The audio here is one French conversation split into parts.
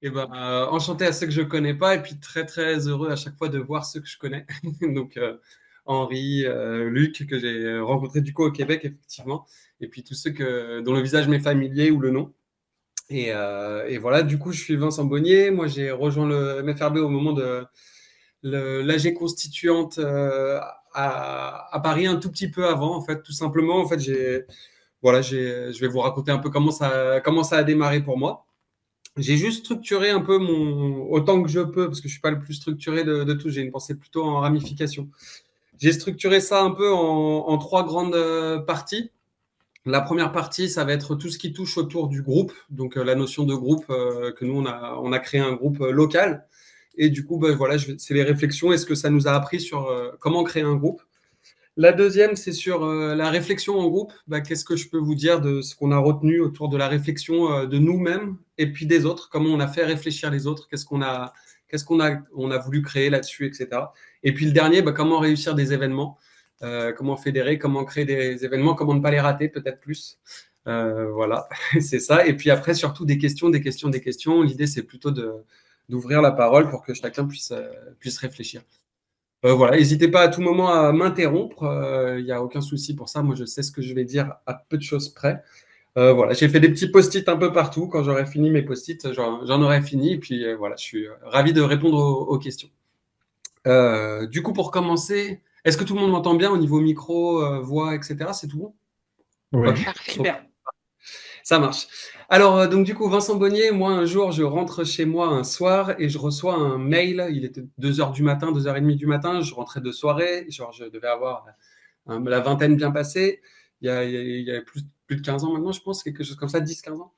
Et ben, enchanté à ceux que je connais pas, et puis très très heureux à chaque fois de voir ceux que je connais. Donc Henri, Luc que j'ai rencontré du coup au Québec effectivement, et puis tous ceux dont le visage m'est familier ou le nom. Et voilà, du coup je suis Vincent Bonnier. Moi j'ai rejoint le MFRB au moment de l'AG constituante à Paris un tout petit peu avant en fait, tout simplement. En fait je vais vous raconter un peu comment ça a démarré pour moi. J'ai juste structuré un peu autant que je peux, parce que je suis pas le plus structuré de tout. J'ai une pensée plutôt en ramification. J'ai structuré ça un peu en trois grandes parties. La première partie, ça va être tout ce qui touche autour du groupe, donc la notion de groupe que nous on a créé un groupe local. Et du coup, ben, voilà, c'est les réflexions et ce que ça nous a appris sur comment créer un groupe. La deuxième, c'est sur la réflexion en groupe. Bah, qu'est-ce que je peux vous dire de ce qu'on a retenu autour de la réflexion de nous-mêmes et puis des autres? Comment on a fait réfléchir les autres? Qu'est-ce qu'on a voulu créer là-dessus, etc. Et puis le dernier, bah, comment réussir des événements? Comment fédérer? Comment créer des événements? Comment ne pas les rater, peut-être plus? Voilà, c'est ça. Et puis après, surtout des questions, des questions, des questions. L'idée, c'est plutôt d'ouvrir la parole pour que chacun puisse réfléchir. Voilà, n'hésitez pas à tout moment à m'interrompre. Il n'y a aucun souci pour ça. Moi, je sais ce que je vais dire à peu de choses près. Voilà, j'ai fait des petits post-it un peu partout. Quand j'aurai fini mes post-it, j'en aurai fini. Et puis voilà, je suis ravi de répondre aux questions. Du coup, pour commencer, est-ce que tout le monde m'entend bien au niveau micro, voix, etc. C'est tout bon? Oui. Ok, Parfait. ok. Super. Ça marche. Alors, donc du coup, Vincent Bonnier, moi, un jour, je rentre chez moi un soir et je reçois un mail. Il était 2 heures du matin, 2h30 du matin. Je rentrais de soirée. Genre, je devais avoir la vingtaine bien passée. Il y a plus de 15 ans maintenant, je pense, quelque chose comme ça, 10, 15 ans.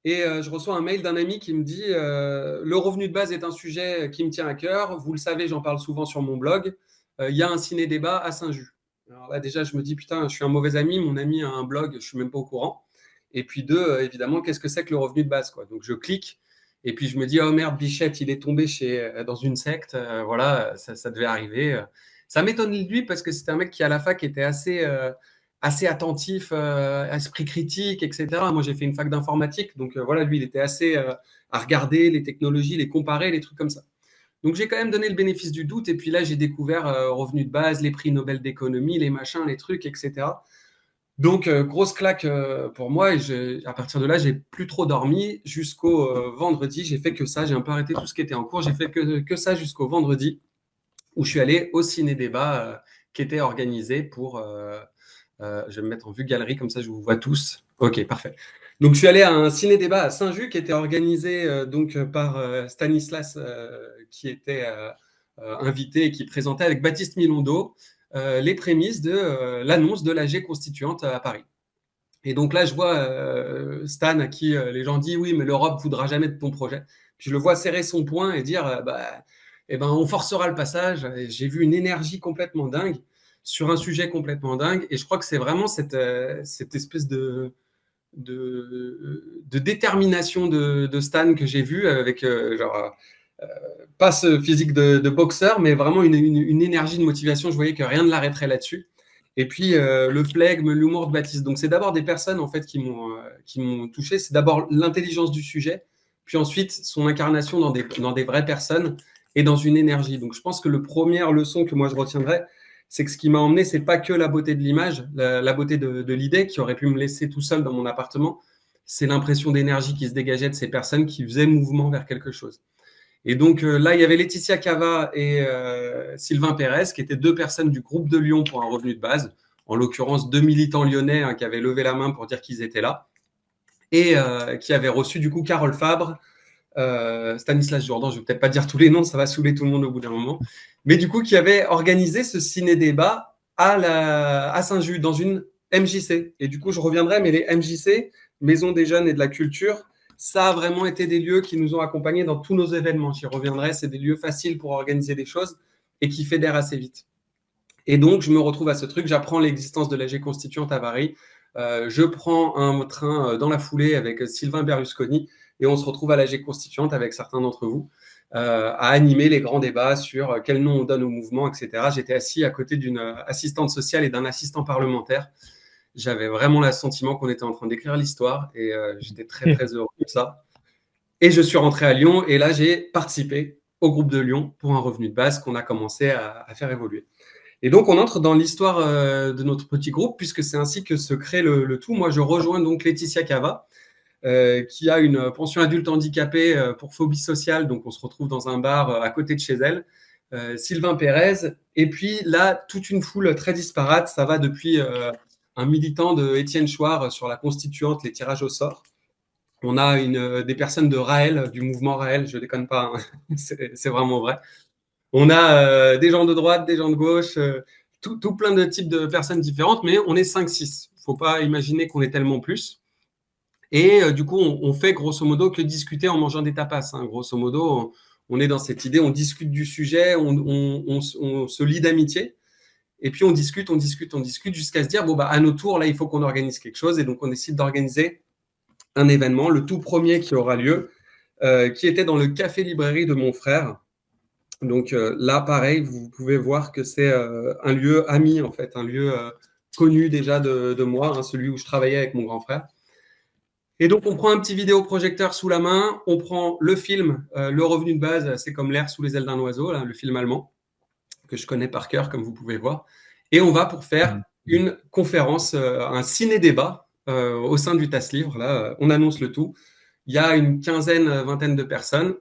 Et je reçois un mail d'un ami qui me dit le revenu de base est un sujet qui me tient à cœur. Vous le savez, j'en parle souvent sur mon blog. Il y a un ciné-débat à Saint-Just. Alors là, déjà, je me dis putain, je suis un mauvais ami. Mon ami a un blog, je suis même pas au courant. Et puis deux, évidemment, qu'est-ce que c'est que le revenu de base, quoi. Donc je clique. Et puis je me dis, oh merde, Bichette, il est tombé dans une secte. Voilà, ça devait arriver. Ça m'étonne de lui parce que c'était un mec qui, à la fac, était assez attentif, esprit critique, etc. Moi, j'ai fait une fac d'informatique. Donc voilà, lui, il était assez à regarder les technologies, les comparer, les trucs comme ça. Donc j'ai quand même donné le bénéfice du doute. Et puis là, j'ai découvert revenu de base, les prix Nobel d'économie, les machins, les trucs, etc. Donc, grosse claque pour moi. Et à partir de là, j'ai plus trop dormi jusqu'au vendredi. J'ai fait que ça. J'ai un peu arrêté tout ce qui était en cours. J'ai fait que ça jusqu'au vendredi où je suis allé au ciné-débat qui était organisé pour. Je vais me mettre en vue galerie, comme ça je vous vois tous. Ok, parfait. Donc, je suis allé à un ciné-débat à Saint-Just qui était organisé par Stanislas qui était invité et qui présentait avec Baptiste Milondo les prémices de l'annonce de l'AG constituante à Paris. Et donc là, je vois Stan à qui les gens disent oui, mais l'Europe ne voudra jamais de ton projet. Puis je le vois serrer son poing et dire bah, eh ben, on forcera le passage. Et j'ai vu une énergie complètement dingue sur un sujet complètement dingue. Et je crois que c'est vraiment cette espèce de détermination de Stan que j'ai vu avec genre pas ce physique de boxeur, mais vraiment une énergie de motivation. Je voyais que rien ne l'arrêterait là-dessus. Et puis le flegme, l'humour de Baptiste. Donc c'est d'abord des personnes en fait qui m'ont touché. C'est d'abord l'intelligence du sujet, puis ensuite son incarnation dans des vraies personnes et dans une énergie. Donc je pense que la première leçon que moi je retiendrai, c'est que ce qui m'a emmené, c'est pas que la beauté de l'image, la beauté de l'idée qui aurait pu me laisser tout seul dans mon appartement. C'est l'impression d'énergie qui se dégageait de ces personnes qui faisaient mouvement vers quelque chose. Et donc là, il y avait Laetitia Cava et Sylvain Pérez, qui étaient deux personnes du groupe de Lyon pour un revenu de base, en l'occurrence deux militants lyonnais qui avaient levé la main pour dire qu'ils étaient là, et qui avaient reçu du coup Carole Fabre, Stanislas Jourdan, je ne vais peut-être pas dire tous les noms, ça va saouler tout le monde au bout d'un moment, mais du coup qui avait organisé ce ciné-débat à Saint-Just, dans une MJC. Et du coup, je reviendrai, mais les MJC, Maison des Jeunes et de la Culture, ça a vraiment été des lieux qui nous ont accompagnés dans tous nos événements. J'y reviendrai, c'est des lieux faciles pour organiser des choses et qui fédèrent assez vite. Et donc, je me retrouve à ce truc, j'apprends l'existence de l'AG constituante à Paris. Je prends un train dans la foulée avec Sylvain Berlusconi et on se retrouve à l'AG constituante avec certains d'entre vous à animer les grands débats sur quel nom on donne au mouvement, etc. J'étais assis à côté d'une assistante sociale et d'un assistant parlementaire. J'avais vraiment le sentiment qu'on était en train d'écrire l'histoire et j'étais très, très heureux de ça. Et je suis rentré à Lyon et là, j'ai participé au groupe de Lyon pour un revenu de base qu'on a commencé à faire évoluer. Et donc, on entre dans l'histoire de notre petit groupe puisque c'est ainsi que se crée le tout. Moi, je rejoins donc Laetitia Cava, qui a une pension adulte handicapée pour phobie sociale. Donc, on se retrouve dans un bar à côté de chez elle. Sylvain Pérez. Et puis là, toute une foule très disparate. Ça va depuis un militant de Étienne Chouard sur la constituante, les tirages au sort. On a des personnes de Raël, du mouvement Raël, je déconne pas, hein. C'est vraiment vrai. On a des gens de droite, des gens de gauche, tout plein de types de personnes différentes, mais on est 5-6. Faut pas imaginer qu'on est tellement plus. Et du coup, on fait grosso modo que discuter en mangeant des tapas, hein. Grosso modo, on est dans cette idée, on discute du sujet, on se lie d'amitié. Et puis on discute, on discute, on discute jusqu'à se dire, bon, bah, à nos tours, là, il faut qu'on organise quelque chose. Et donc, on décide d'organiser un événement, le tout premier qui aura lieu, qui était dans le café-librairie de mon frère. Donc là, pareil, vous pouvez voir que c'est un lieu ami, en fait, un lieu connu déjà de moi, hein, celui où je travaillais avec mon grand frère. Et donc, on prend un petit vidéoprojecteur sous la main, on prend le film, le revenu de base, c'est comme l'air sous les ailes d'un oiseau, là, le film allemand, que je connais par cœur, comme vous pouvez voir. Et on va pour faire une conférence, un ciné-débat au sein du TAS Livre. Là, on annonce le tout. Il y a une quinzaine, vingtaine de personnes.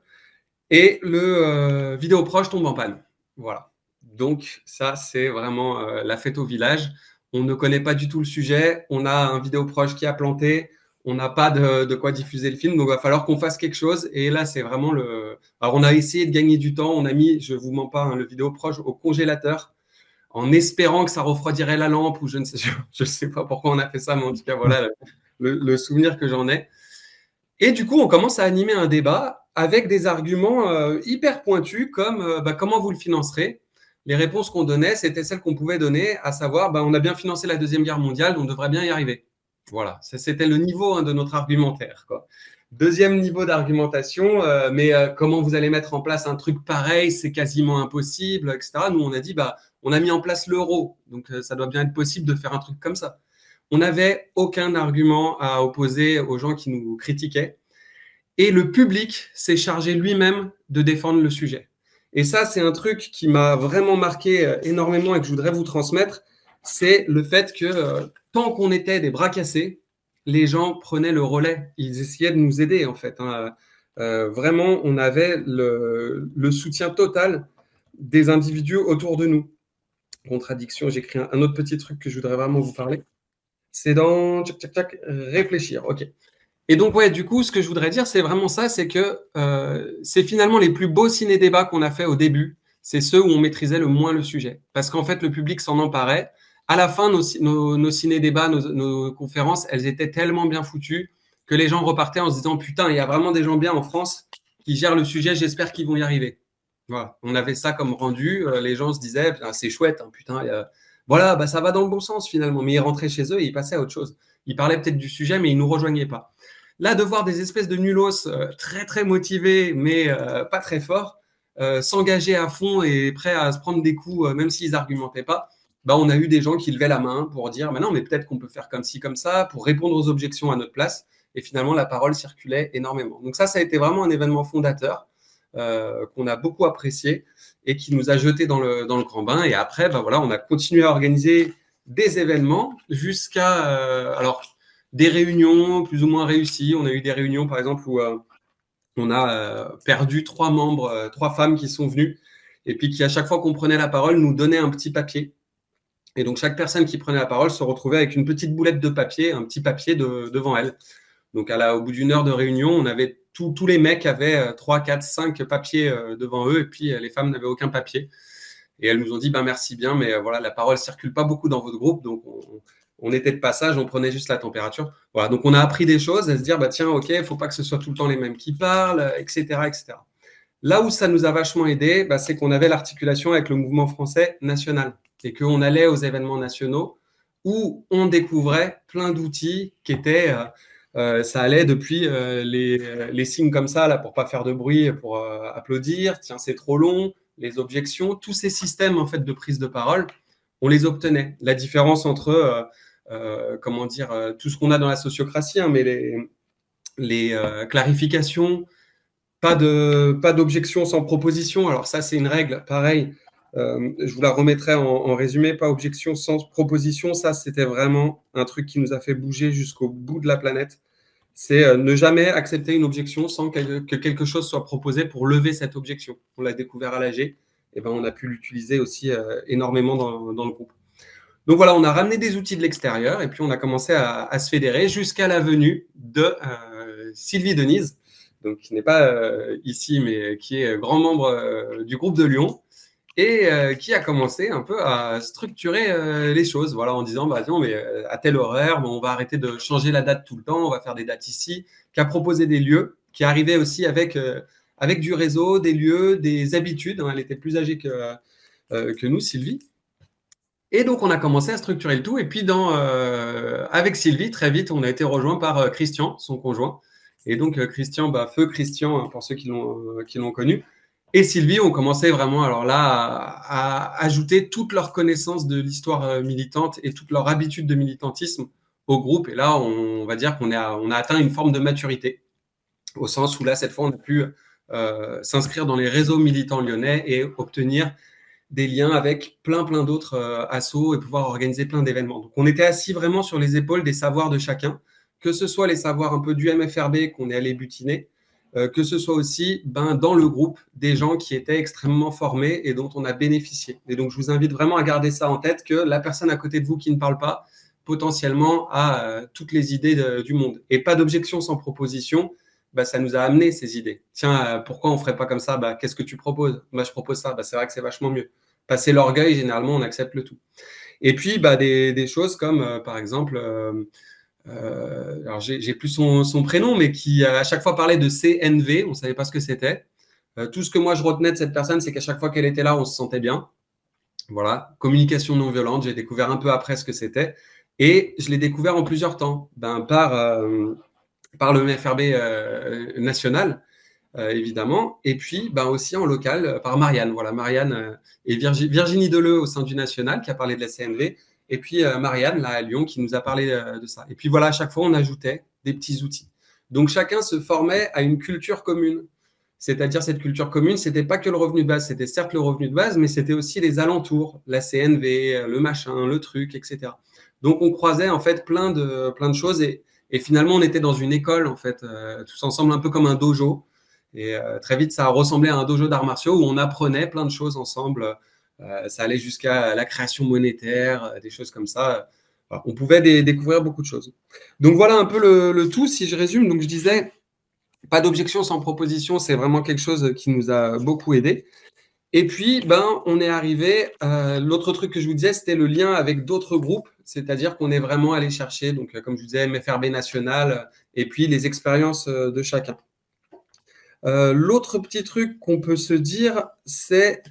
Et le vidéoproche tombe en panne. Voilà. Donc, ça, c'est vraiment la fête au village. On ne connaît pas du tout le sujet. On a un vidéoproche qui a planté. On n'a pas de quoi diffuser le film. Donc, il va falloir qu'on fasse quelque chose. Et là, c'est vraiment le. Alors, on a essayé de gagner du temps. On a mis, je vous mens pas, hein, le vidéoproche au congélateur en espérant que ça refroidirait la lampe ou je ne sais, je sais pas pourquoi on a fait ça, mais en tout cas, voilà le souvenir que j'en ai. Et du coup, on commence à animer un débat avec des arguments hyper pointus comme comment vous le financerez. Les réponses qu'on donnait, c'était celles qu'on pouvait donner, à savoir on a bien financé la Deuxième Guerre mondiale, on devrait bien y arriver. Voilà, c'était le niveau de notre argumentaire, quoi. Deuxième niveau d'argumentation, mais comment vous allez mettre en place un truc pareil, c'est quasiment impossible, etc. Nous, on a dit, on a mis en place l'euro, donc ça doit bien être possible de faire un truc comme ça. On n'avait aucun argument à opposer aux gens qui nous critiquaient. Et le public s'est chargé lui-même de défendre le sujet. Et ça, c'est un truc qui m'a vraiment marqué énormément et que je voudrais vous transmettre, c'est le fait que tant qu'on était des bras cassés, les gens prenaient le relais. Ils essayaient de nous aider, en fait, hein. Vraiment, on avait le soutien total des individus autour de nous. Contradiction, j'écris un autre petit truc que je voudrais vraiment vous parler. C'est dans réfléchir. OK. Et donc, ouais, du coup, ce que je voudrais dire, c'est vraiment ça, c'est que c'est finalement les plus beaux ciné-débats qu'on a fait au début, c'est ceux où on maîtrisait le moins le sujet. Parce qu'en fait, le public s'en emparait. À la fin, nos ciné-débats, nos conférences, elles étaient tellement bien foutues que les gens repartaient en se disant, putain, il y a vraiment des gens bien en France qui gèrent le sujet, j'espère qu'ils vont y arriver. Voilà, on avait ça comme rendu, les gens se disaient, c'est chouette, hein, putain, voilà, ça va dans le bon sens finalement. Mais ils rentraient chez eux et ils passaient à autre chose. Ils parlaient peut-être du sujet, mais ils nous rejoignaient pas. Là, de voir des espèces de nulos très très motivés, mais pas très forts, s'engager à fond et prêts à se prendre des coups, même s'ils argumentaient pas, on a eu des gens qui levaient la main pour dire, non, mais peut-être qu'on peut faire comme ci, comme ça, pour répondre aux objections à notre place. Et finalement, la parole circulait énormément. Donc ça a été vraiment un événement fondateur qu'on a beaucoup apprécié et qui nous a jetés dans le grand bain. Et après, voilà, on a continué à organiser des événements jusqu'à alors des réunions plus ou moins réussies. On a eu des réunions, par exemple, où on a perdu 3 membres, 3 femmes qui sont venues et puis qui, à chaque fois qu'on prenait la parole, nous donnaient un petit papier. Et donc, chaque personne qui prenait la parole se retrouvait avec une petite boulette de papier, un petit papier devant elle. Donc, au bout d'une heure de réunion, on avait tous les mecs avaient 3, 4, 5 papiers devant eux et puis les femmes n'avaient aucun papier. Et elles nous ont dit, merci bien, mais voilà, la parole circule pas beaucoup dans votre groupe, donc on était de passage, on prenait juste la température. Voilà, donc on a appris des choses, à se dire, tiens, ok, il faut pas que ce soit tout le temps les mêmes qui parlent, etc., etc. Là où ça nous a vachement aidé, c'est qu'on avait l'articulation avec le mouvement français national et qu'on allait aux événements nationaux où on découvrait plein d'outils qui étaient, ça allait depuis les signes comme ça, là, pour pas faire de bruit, pour applaudir, tiens, c'est trop long, les objections, tous ces systèmes en fait de prise de parole, on les obtenait. La différence entre, tout ce qu'on a dans la sociocratie, hein, mais les clarifications, Pas d'objection sans proposition. Alors ça, c'est une règle, pareil. Je vous la remettrai en résumé. Pas objection sans proposition. Ça, c'était vraiment un truc qui nous a fait bouger jusqu'au bout de la planète. C'est ne jamais accepter une objection sans que quelque chose soit proposé pour lever cette objection. On l'a découvert à l'AG. Et ben, on a pu l'utiliser aussi énormément dans le groupe. Donc voilà, on a ramené des outils de l'extérieur et puis on a commencé à se fédérer jusqu'à la venue de Sylvie Denise, donc qui n'est pas ici, mais qui est grand membre du groupe de Lyon et qui a commencé un peu à structurer les choses, voilà, en disant bah non, mais à tel horaire, bon, on va arrêter de changer la date tout le temps, on va faire des dates ici, qui a proposé des lieux, qui arrivait aussi avec du réseau, des lieux, des habitudes. Hein, elle était plus âgée que nous, Sylvie. Et donc, on a commencé à structurer le tout. Et puis, avec Sylvie, très vite, on a été rejoint par Christian, son conjoint. Et donc, Christian, bah, feu Christian, hein, pour ceux qui l'ont connu. Et Sylvie ont commencé vraiment, alors là, à ajouter toute leur connaissance de l'histoire militante et toute leur habitude de militantisme au groupe. Et là, on va dire on a atteint une forme de maturité, au sens où là, cette fois, on a pu s'inscrire dans les réseaux militants lyonnais et obtenir des liens avec plein d'autres assos et pouvoir organiser plein d'événements. Donc, on était assis vraiment sur les épaules des savoirs de chacun, que ce soit les savoirs un peu du MFRB qu'on est allé butiner, que ce soit aussi dans le groupe des gens qui étaient extrêmement formés et dont on a bénéficié. Et donc, je vous invite vraiment à garder ça en tête, que la personne à côté de vous qui ne parle pas, potentiellement, a toutes les idées du monde. Et pas d'objection sans proposition. Bah, ça nous a amené ces idées. Tiens, pourquoi on ne ferait pas comme ça? Bah, qu'est-ce que tu proposes? Moi, je propose ça. Bah, c'est vrai que c'est vachement mieux. Passer l'orgueil, généralement, on accepte le tout. Et puis, bah, des choses comme, par exemple, alors j'ai plus son prénom, mais qui à chaque fois parlait de CNV, on ne savait pas ce que c'était. Tout ce que moi je retenais de cette personne, c'est qu'à chaque fois qu'elle était là, on se sentait bien. Voilà, communication non violente, j'ai découvert un peu après ce que c'était. Et je l'ai découvert en plusieurs temps, par le MFRB national, évidemment, et puis aussi en local par Marianne. Voilà, Marianne et Virginie Deleu au sein du national qui a parlé de la CNV, et puis Marianne là à Lyon qui nous a parlé de ça. Et puis voilà, à chaque fois on ajoutait des petits outils. Donc chacun se formait à une culture commune. C'est-à-dire cette culture commune, c'était pas que le revenu de base, c'était certes le revenu de base, mais c'était aussi les alentours, la CNV, le machin, le truc, etc. Donc on croisait en fait plein de choses et finalement on était dans une école en fait, tous ensemble un peu comme un dojo. Et très vite, ça a ressemblé à un dojo d'arts martiaux où on apprenait plein de choses ensemble. Ça allait jusqu'à la création monétaire, des choses comme ça. Voilà, on pouvait découvrir beaucoup de choses. Donc voilà un peu le tout, si je résume. Donc je disais, pas d'objection sans proposition, c'est vraiment quelque chose qui nous a beaucoup aidé. Et puis, on est arrivé. L'autre truc que je vous disais, c'était le lien avec d'autres groupes, c'est-à-dire qu'on est vraiment allé chercher, donc comme je vous disais, MFRB national, et puis les expériences de chacun. L'autre petit truc qu'on peut se dire, c'est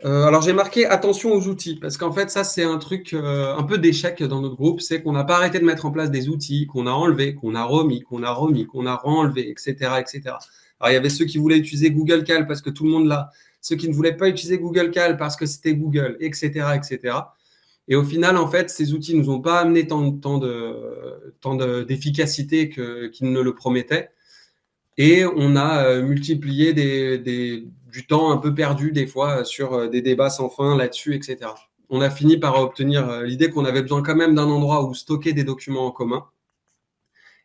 alors j'ai marqué attention aux outils, parce qu'en fait ça c'est un truc un peu d'échec dans notre groupe, c'est qu'on n'a pas arrêté de mettre en place des outils, qu'on a enlevé, qu'on a remis, qu'on a remis, qu'on a renlevé, etc., etc. Alors il y avait ceux qui voulaient utiliser Google Cal parce que tout le monde l'a, ceux qui ne voulaient pas utiliser Google Cal parce que c'était Google, etc., etc. Et au final, en fait, ces outils ne nous ont pas amené tant d'efficacité qu'ils ne le promettaient. Et on a multiplié du temps un peu perdu des fois sur des débats sans fin là-dessus, etc. On a fini par obtenir l'idée qu'on avait besoin quand même d'un endroit où stocker des documents en commun.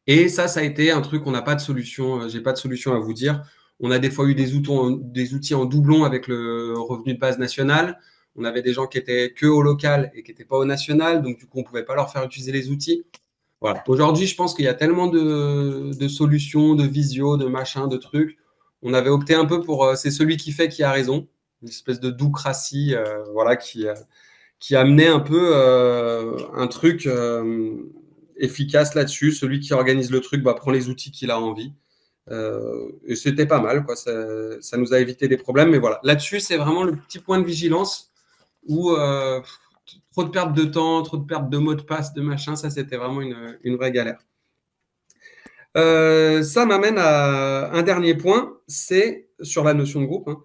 Et ça a été un truc, on n'a pas de solution, j'ai pas de solution à vous dire. On a des fois eu des outils en doublon avec le revenu de base national. On avait des gens qui étaient que au local et qui n'étaient pas au national, donc du coup, on ne pouvait pas leur faire utiliser les outils. Voilà. Aujourd'hui, je pense qu'il y a tellement de solutions, de visio, de machins, de trucs. On avait opté un peu pour c'est celui qui fait qui a raison, une espèce de doucratie, voilà, qui amenait un peu un truc efficace là-dessus. Celui qui organise le truc prend les outils qu'il a envie. Et c'était pas mal, quoi. Ça nous a évité des problèmes. Mais voilà, là-dessus, c'est vraiment le petit point de vigilance où trop de perte de temps, trop de perte de mots de passe, de machin, ça c'était vraiment une vraie galère. Ça m'amène à un dernier point, c'est sur la notion de groupe, hein,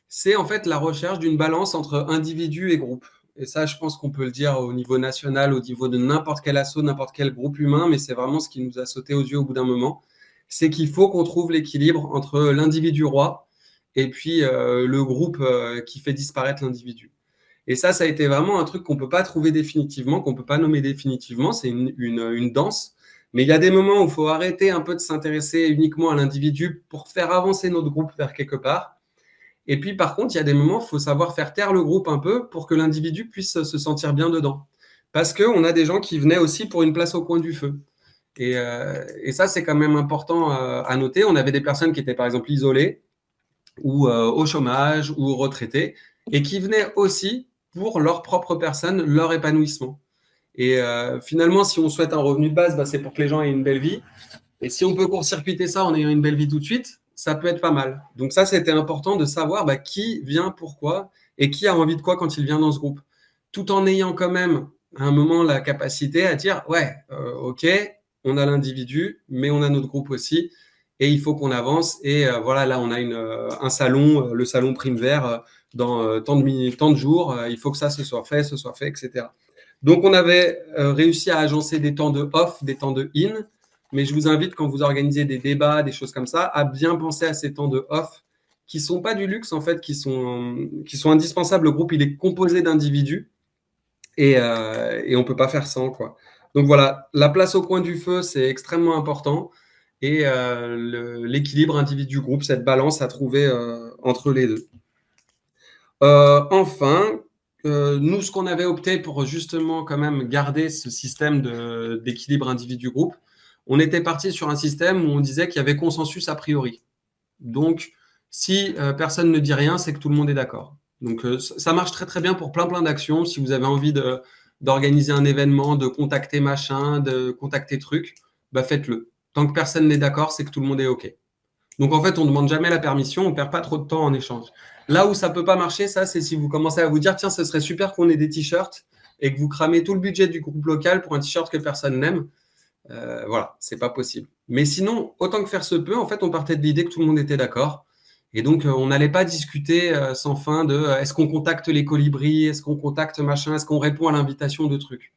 c'est en fait la recherche d'une balance entre individu et groupe. Et ça, je pense qu'on peut le dire au niveau national, au niveau de n'importe quel assaut, n'importe quel groupe humain, mais c'est vraiment ce qui nous a sauté aux yeux au bout d'un moment. c'est qu'il faut qu'on trouve l'équilibre entre l'individu roi et puis le groupe qui fait disparaître l'individu. Et ça a été vraiment un truc qu'on ne peut pas trouver définitivement, qu'on ne peut pas nommer définitivement. C'est une danse. Mais il y a des moments où il faut arrêter un peu de s'intéresser uniquement à l'individu pour faire avancer notre groupe vers quelque part. Et puis, par contre, il y a des moments où il faut savoir faire taire le groupe un peu pour que l'individu puisse se sentir bien dedans. Parce qu'on a des gens qui venaient aussi pour une place au coin du feu. Et ça, c'est quand même important à noter. On avait des personnes qui étaient, par exemple, isolées ou au chômage ou retraitées et qui venaient aussi pour leur propre personne, leur épanouissement. Et finalement, si on souhaite un revenu de base, bah, c'est pour que les gens aient une belle vie. Et si on peut court-circuiter ça en ayant une belle vie tout de suite, ça peut être pas mal. Donc ça, c'était important de savoir bah, qui vient, pourquoi, et qui a envie de quoi quand il vient dans ce groupe. Tout en ayant quand même, à un moment, la capacité à dire, ouais, ok, on a l'individu, mais on a notre groupe aussi, et il faut qu'on avance. Et voilà, là, on a un salon, le salon Prime Vert, dans tant de jours, il faut que ça se soit fait, etc. Donc, on avait réussi à agencer des temps de off, des temps de in, mais je vous invite, quand vous organisez des débats, des choses comme ça, à bien penser à ces temps de off qui sont pas du luxe, en fait, qui sont indispensables. Le groupe, il est composé d'individus et on peut pas faire sans, quoi. Donc voilà, la place au coin du feu, c'est extrêmement important et l'équilibre individu-groupe, cette balance à trouver entre les deux. Enfin, nous, ce qu'on avait opté pour justement quand même garder ce système d'équilibre individu-groupe, on était parti sur un système où on disait qu'il y avait consensus a priori. Donc, si personne ne dit rien, c'est que tout le monde est d'accord. Donc, ça marche très très bien pour plein d'actions. Si vous avez envie d'organiser un événement, de contacter machin, de contacter truc, bah faites-le. Tant que personne n'est d'accord, c'est que tout le monde est OK. Donc en fait, on ne demande jamais la permission, on ne perd pas trop de temps en échange. Là où ça ne peut pas marcher, ça, c'est si vous commencez à vous dire, tiens, ce serait super qu'on ait des t-shirts et que vous cramez tout le budget du groupe local pour un t-shirt que personne n'aime. Voilà, c'est pas possible. Mais sinon, autant que faire se peut, en fait, on partait de l'idée que tout le monde était d'accord. Et donc, on n'allait pas discuter sans fin de est-ce qu'on contacte les colibris, est-ce qu'on contacte machin, est-ce qu'on répond à l'invitation de trucs.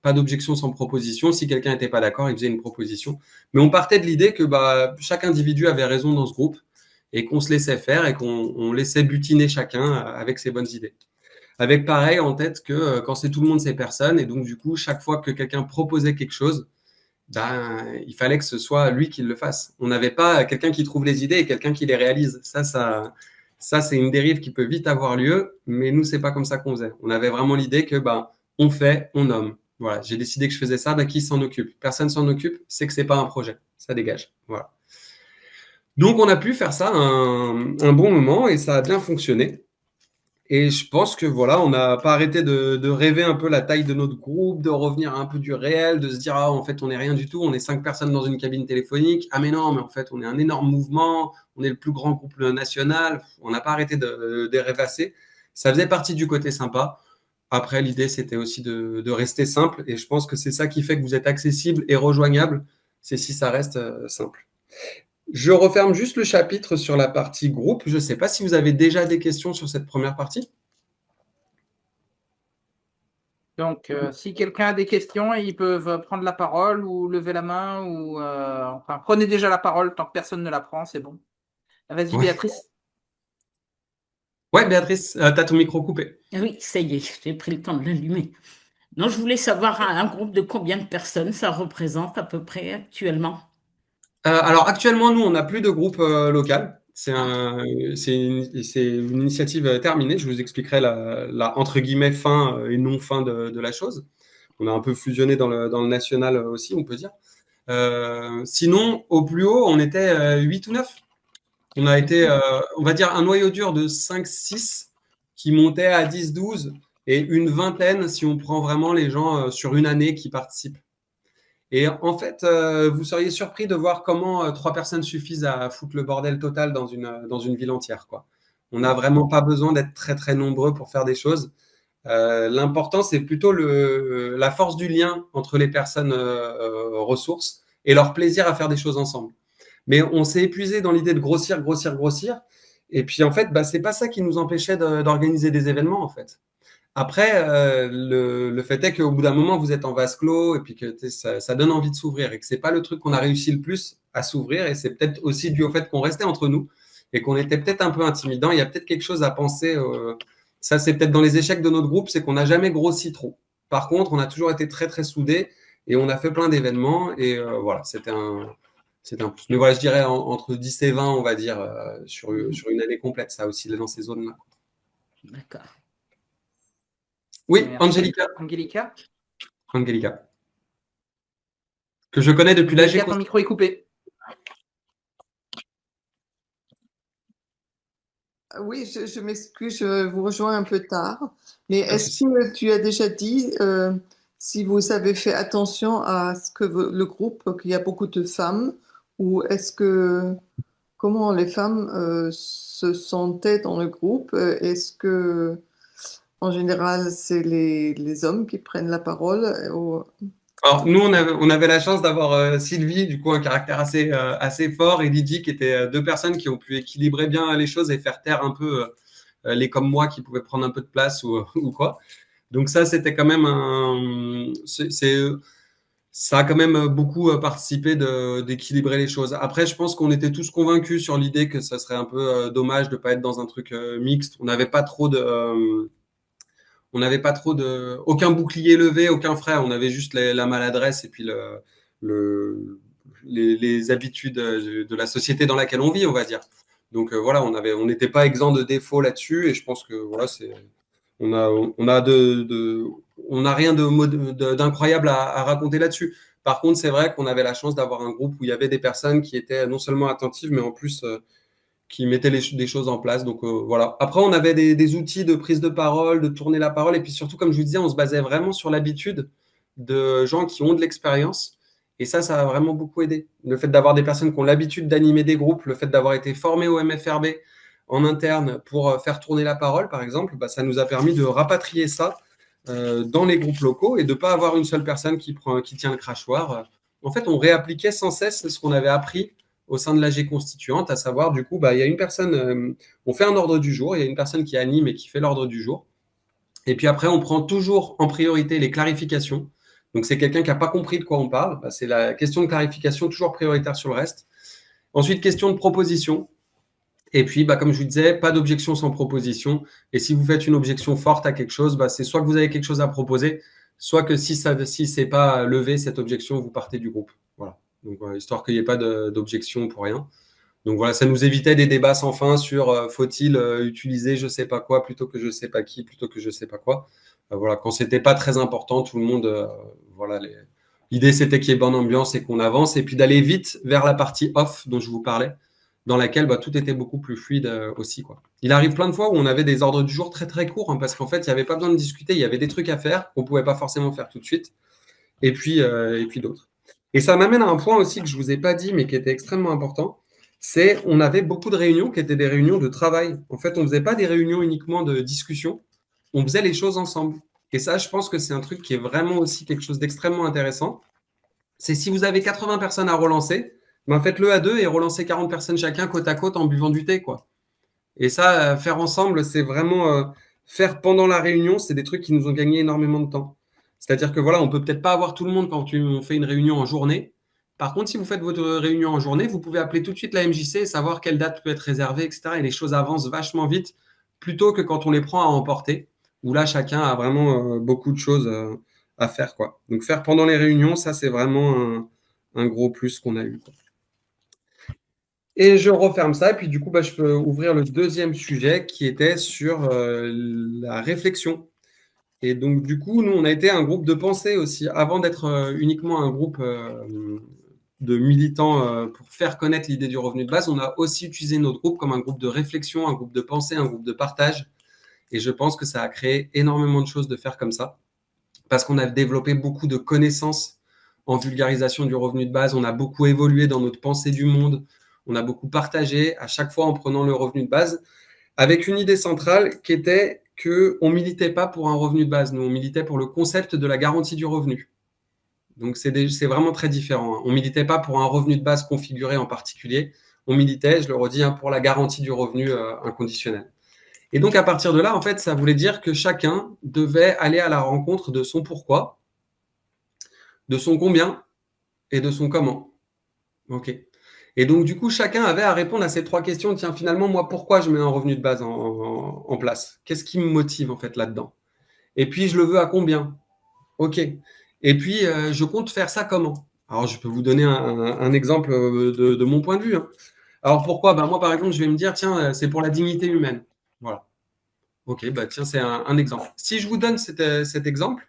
Pas d'objection sans proposition. Si quelqu'un n'était pas d'accord, il faisait une proposition. Mais on partait de l'idée que bah, chaque individu avait raison dans ce groupe et qu'on se laissait faire et qu'on laissait butiner chacun avec ses bonnes idées. Avec pareil en tête que quand c'est tout le monde, c'est personne. Et donc, du coup, chaque fois que quelqu'un proposait quelque chose, ben, il fallait que ce soit lui qui le fasse. On n'avait pas quelqu'un qui trouve les idées et quelqu'un qui les réalise. Ça c'est une dérive qui peut vite avoir lieu, mais nous, c'est pas comme ça qu'on faisait. On avait vraiment l'idée que ben, on fait, on nomme. Voilà, j'ai décidé que je faisais ça, ben, qui s'en occupe? Personne s'en occupe, c'est que c'est pas un projet. Ça dégage. Voilà. Donc, on a pu faire ça un bon moment et ça a bien fonctionné. Et je pense que voilà, on n'a pas arrêté de rêver un peu la taille de notre groupe, de revenir à un peu du réel, de se dire ah en fait on n'est rien du tout, on est 5 personnes dans une cabine téléphonique. Ah mais non, mais en fait on est un énorme mouvement, on est le plus grand groupe national. On n'a pas arrêté de rêvasser. Ça faisait partie du côté sympa. Après l'idée c'était aussi de rester simple et je pense que c'est ça qui fait que vous êtes accessible et rejoignable. C'est si ça reste simple. Je referme juste le chapitre sur la partie groupe. Je ne sais pas si vous avez déjà des questions sur cette première partie. Donc, si quelqu'un a des questions, ils peuvent prendre la parole ou lever la main ou enfin, prenez déjà la parole tant que personne ne la prend, c'est bon. Vas-y, Ouais, Béatrice. ouais Béatrice, tu as ton micro coupé. Oui, ça y est, j'ai pris le temps de l'allumer. Non, je voulais savoir un groupe de combien de personnes ça représente à peu près actuellement. Alors actuellement, nous, on n'a plus de groupe local. Ah, C'est une initiative terminée. Je vous expliquerai la entre guillemets fin et non fin de la chose. On a un peu fusionné dans le national aussi, on peut dire. Sinon, au plus haut, on était 8 ou 9. On a été, on va dire, un noyau dur de 5-6 qui montait à 10-12 et une vingtaine si on prend vraiment les gens sur une année qui participent. Et en fait, vous seriez surpris de voir comment 3 personnes suffisent à foutre le bordel total dans une ville entière, quoi. On n'a vraiment pas besoin d'être très très nombreux pour faire des choses. L'important, c'est plutôt la force du lien entre les personnes ressources et leur plaisir à faire des choses ensemble. Mais on s'est épuisé dans l'idée de grossir, grossir, grossir. Et puis en fait, bah, c'est pas ça qui nous empêchait d'organiser des événements en fait. Après, le fait est qu'au bout d'un moment, vous êtes en vase clos et puis que ça donne envie de s'ouvrir et que c'est pas le truc qu'on a réussi le plus à s'ouvrir. Et c'est peut-être aussi dû au fait qu'on restait entre nous et qu'on était peut-être un peu intimidant. Il y a peut-être quelque chose à penser. Ça, c'est peut-être dans les échecs de notre groupe, c'est qu'on n'a jamais grossi trop. Par contre, on a toujours été très, très soudés et on a fait plein d'événements. Et voilà, c'était un plus. Mais voilà, je dirais entre 10 et 20, on va dire, sur une année complète, ça aussi, dans ces zones-là. D'accord. Oui, Merci. Angelica. Angelica. Que je connais depuis l'âge. Angelica, ton micro est coupé. Oui, je m'excuse, je vous rejoins un peu tard. Mais est-ce que tu as déjà dit si vous avez fait attention à ce que le groupe, qu'il y a beaucoup de femmes, ou comment les femmes se sentaient dans le groupe? Est-ce que, en général, c'est les hommes qui prennent la parole? Alors, nous, on avait la chance d'avoir Sylvie, du coup, un caractère assez fort, et Lydie, qui étaient deux personnes qui ont pu équilibrer bien les choses et faire taire un peu les comme moi qui pouvaient prendre un peu de place ou quoi. Donc ça, c'était quand même ça a quand même beaucoup participé d'équilibrer les choses. Après, je pense qu'on était tous convaincus sur l'idée que ça serait un peu dommage de pas être dans un truc mixte. On n'avait pas trop aucun bouclier levé, aucun frais. On avait juste la maladresse et puis les habitudes de la société dans laquelle on vit, on va dire. Donc voilà, on n'était pas exempt de défauts là-dessus et je pense que voilà, on a rien d'incroyable à raconter là-dessus. Par contre, c'est vrai qu'on avait la chance d'avoir un groupe où il y avait des personnes qui étaient non seulement attentives, mais en plus qui mettaient des choses en place. Donc voilà. Après, on avait des outils de prise de parole, de tourner la parole. Et puis surtout, comme je vous disais, on se basait vraiment sur l'habitude de gens qui ont de l'expérience. Et ça a vraiment beaucoup aidé. Le fait d'avoir des personnes qui ont l'habitude d'animer des groupes, le fait d'avoir été formé au MFRB en interne pour faire tourner la parole, par exemple, bah, ça nous a permis de rapatrier ça dans les groupes locaux et de ne pas avoir une seule personne qui tient le crachoir. En fait, on réappliquait sans cesse ce qu'on avait appris au sein de l'AG constituante, à savoir, du coup, bah, il y a une personne, on fait un ordre du jour, il y a une personne qui anime et qui fait l'ordre du jour. Et puis après, on prend toujours en priorité les clarifications. Donc, c'est quelqu'un qui n'a pas compris de quoi on parle. Bah, c'est la question de clarification toujours prioritaire sur le reste. Ensuite, question de proposition. Et puis, bah, comme je vous disais, pas d'objection sans proposition. Et si vous faites une objection forte à quelque chose, bah, c'est soit que vous avez quelque chose à proposer, soit que si ce n'est pas levé, cette objection, vous partez du groupe. Voilà. Donc, histoire qu'il n'y ait pas d'objection pour rien. Donc voilà, ça nous évitait des débats sans fin sur faut-il utiliser je sais pas quoi plutôt que je sais pas qui, plutôt que je sais pas quoi. Voilà, quand c'était pas très important, tout le monde, voilà, l'idée c'était qu'il y ait bonne ambiance et qu'on avance et puis d'aller vite vers la partie off dont je vous parlais, dans laquelle bah, tout était beaucoup plus fluide aussi, quoi. Il arrive plein de fois où on avait des ordres du jour très très courts hein, parce qu'en fait il n'y avait pas besoin de discuter, il y avait des trucs à faire qu'on pouvait pas forcément faire tout de suite et puis d'autres. Et ça m'amène à un point aussi que je vous ai pas dit mais qui était extrêmement important. C'est on avait beaucoup de réunions qui étaient des réunions de travail. En fait, on ne faisait pas des réunions uniquement de discussion, on faisait les choses ensemble. Et ça, je pense que c'est un truc qui est vraiment aussi quelque chose d'extrêmement intéressant. C'est si vous avez 80 personnes à relancer, ben faites-le à deux et relancez 40 personnes chacun côte à côte en buvant du thé, quoi. Et ça, faire ensemble, c'est vraiment faire pendant la réunion, c'est des trucs qui nous ont gagné énormément de temps. C'est-à-dire que voilà, on peut peut-être pas avoir tout le monde quand on fait une réunion en journée. Par contre, si vous faites votre réunion en journée, vous pouvez appeler tout de suite la MJC et savoir quelle date peut être réservée, etc. Et les choses avancent vachement vite, plutôt que quand on les prend à emporter, où là, chacun a vraiment beaucoup de choses à faire, quoi. Donc, faire pendant les réunions, ça, c'est vraiment un gros plus qu'on a eu, quoi. Et je referme ça, et puis du coup, bah, je peux ouvrir le deuxième sujet qui était sur la réflexion. Et donc, du coup, nous, on a été un groupe de pensée aussi. Avant d'être uniquement un groupe de militants pour faire connaître l'idée du revenu de base, on a aussi utilisé notre groupe comme un groupe de réflexion, un groupe de pensée, un groupe de partage. Et je pense que ça a créé énormément de choses de faire comme ça, parce qu'on a développé beaucoup de connaissances en vulgarisation du revenu de base. On a beaucoup évolué dans notre pensée du monde. On a beaucoup partagé, à chaque fois en prenant le revenu de base, avec une idée centrale qui était qu'on ne militait pas pour un revenu de base. Nous, on militait pour le concept de la garantie du revenu. Donc, c'est vraiment très différent. On ne militait pas pour un revenu de base configuré en particulier. On militait, je le redis, pour la garantie du revenu inconditionnel. Et donc, à partir de là, en fait, ça voulait dire que chacun devait aller à la rencontre de son pourquoi, de son combien et de son comment. OK. Et donc, du coup, chacun avait à répondre à ces 3 questions. Tiens, finalement, moi, pourquoi je mets un revenu de base en place? Qu'est-ce qui me motive, en fait, là-dedans? Et puis, je le veux à combien? OK. Et puis, je compte faire ça comment? Alors, je peux vous donner un exemple de mon point de vue, hein. Alors, pourquoi? Ben, moi, par exemple, je vais me dire, tiens, c'est pour la dignité humaine. Voilà. OK, bah, tiens, c'est un exemple. Si je vous donne cet exemple,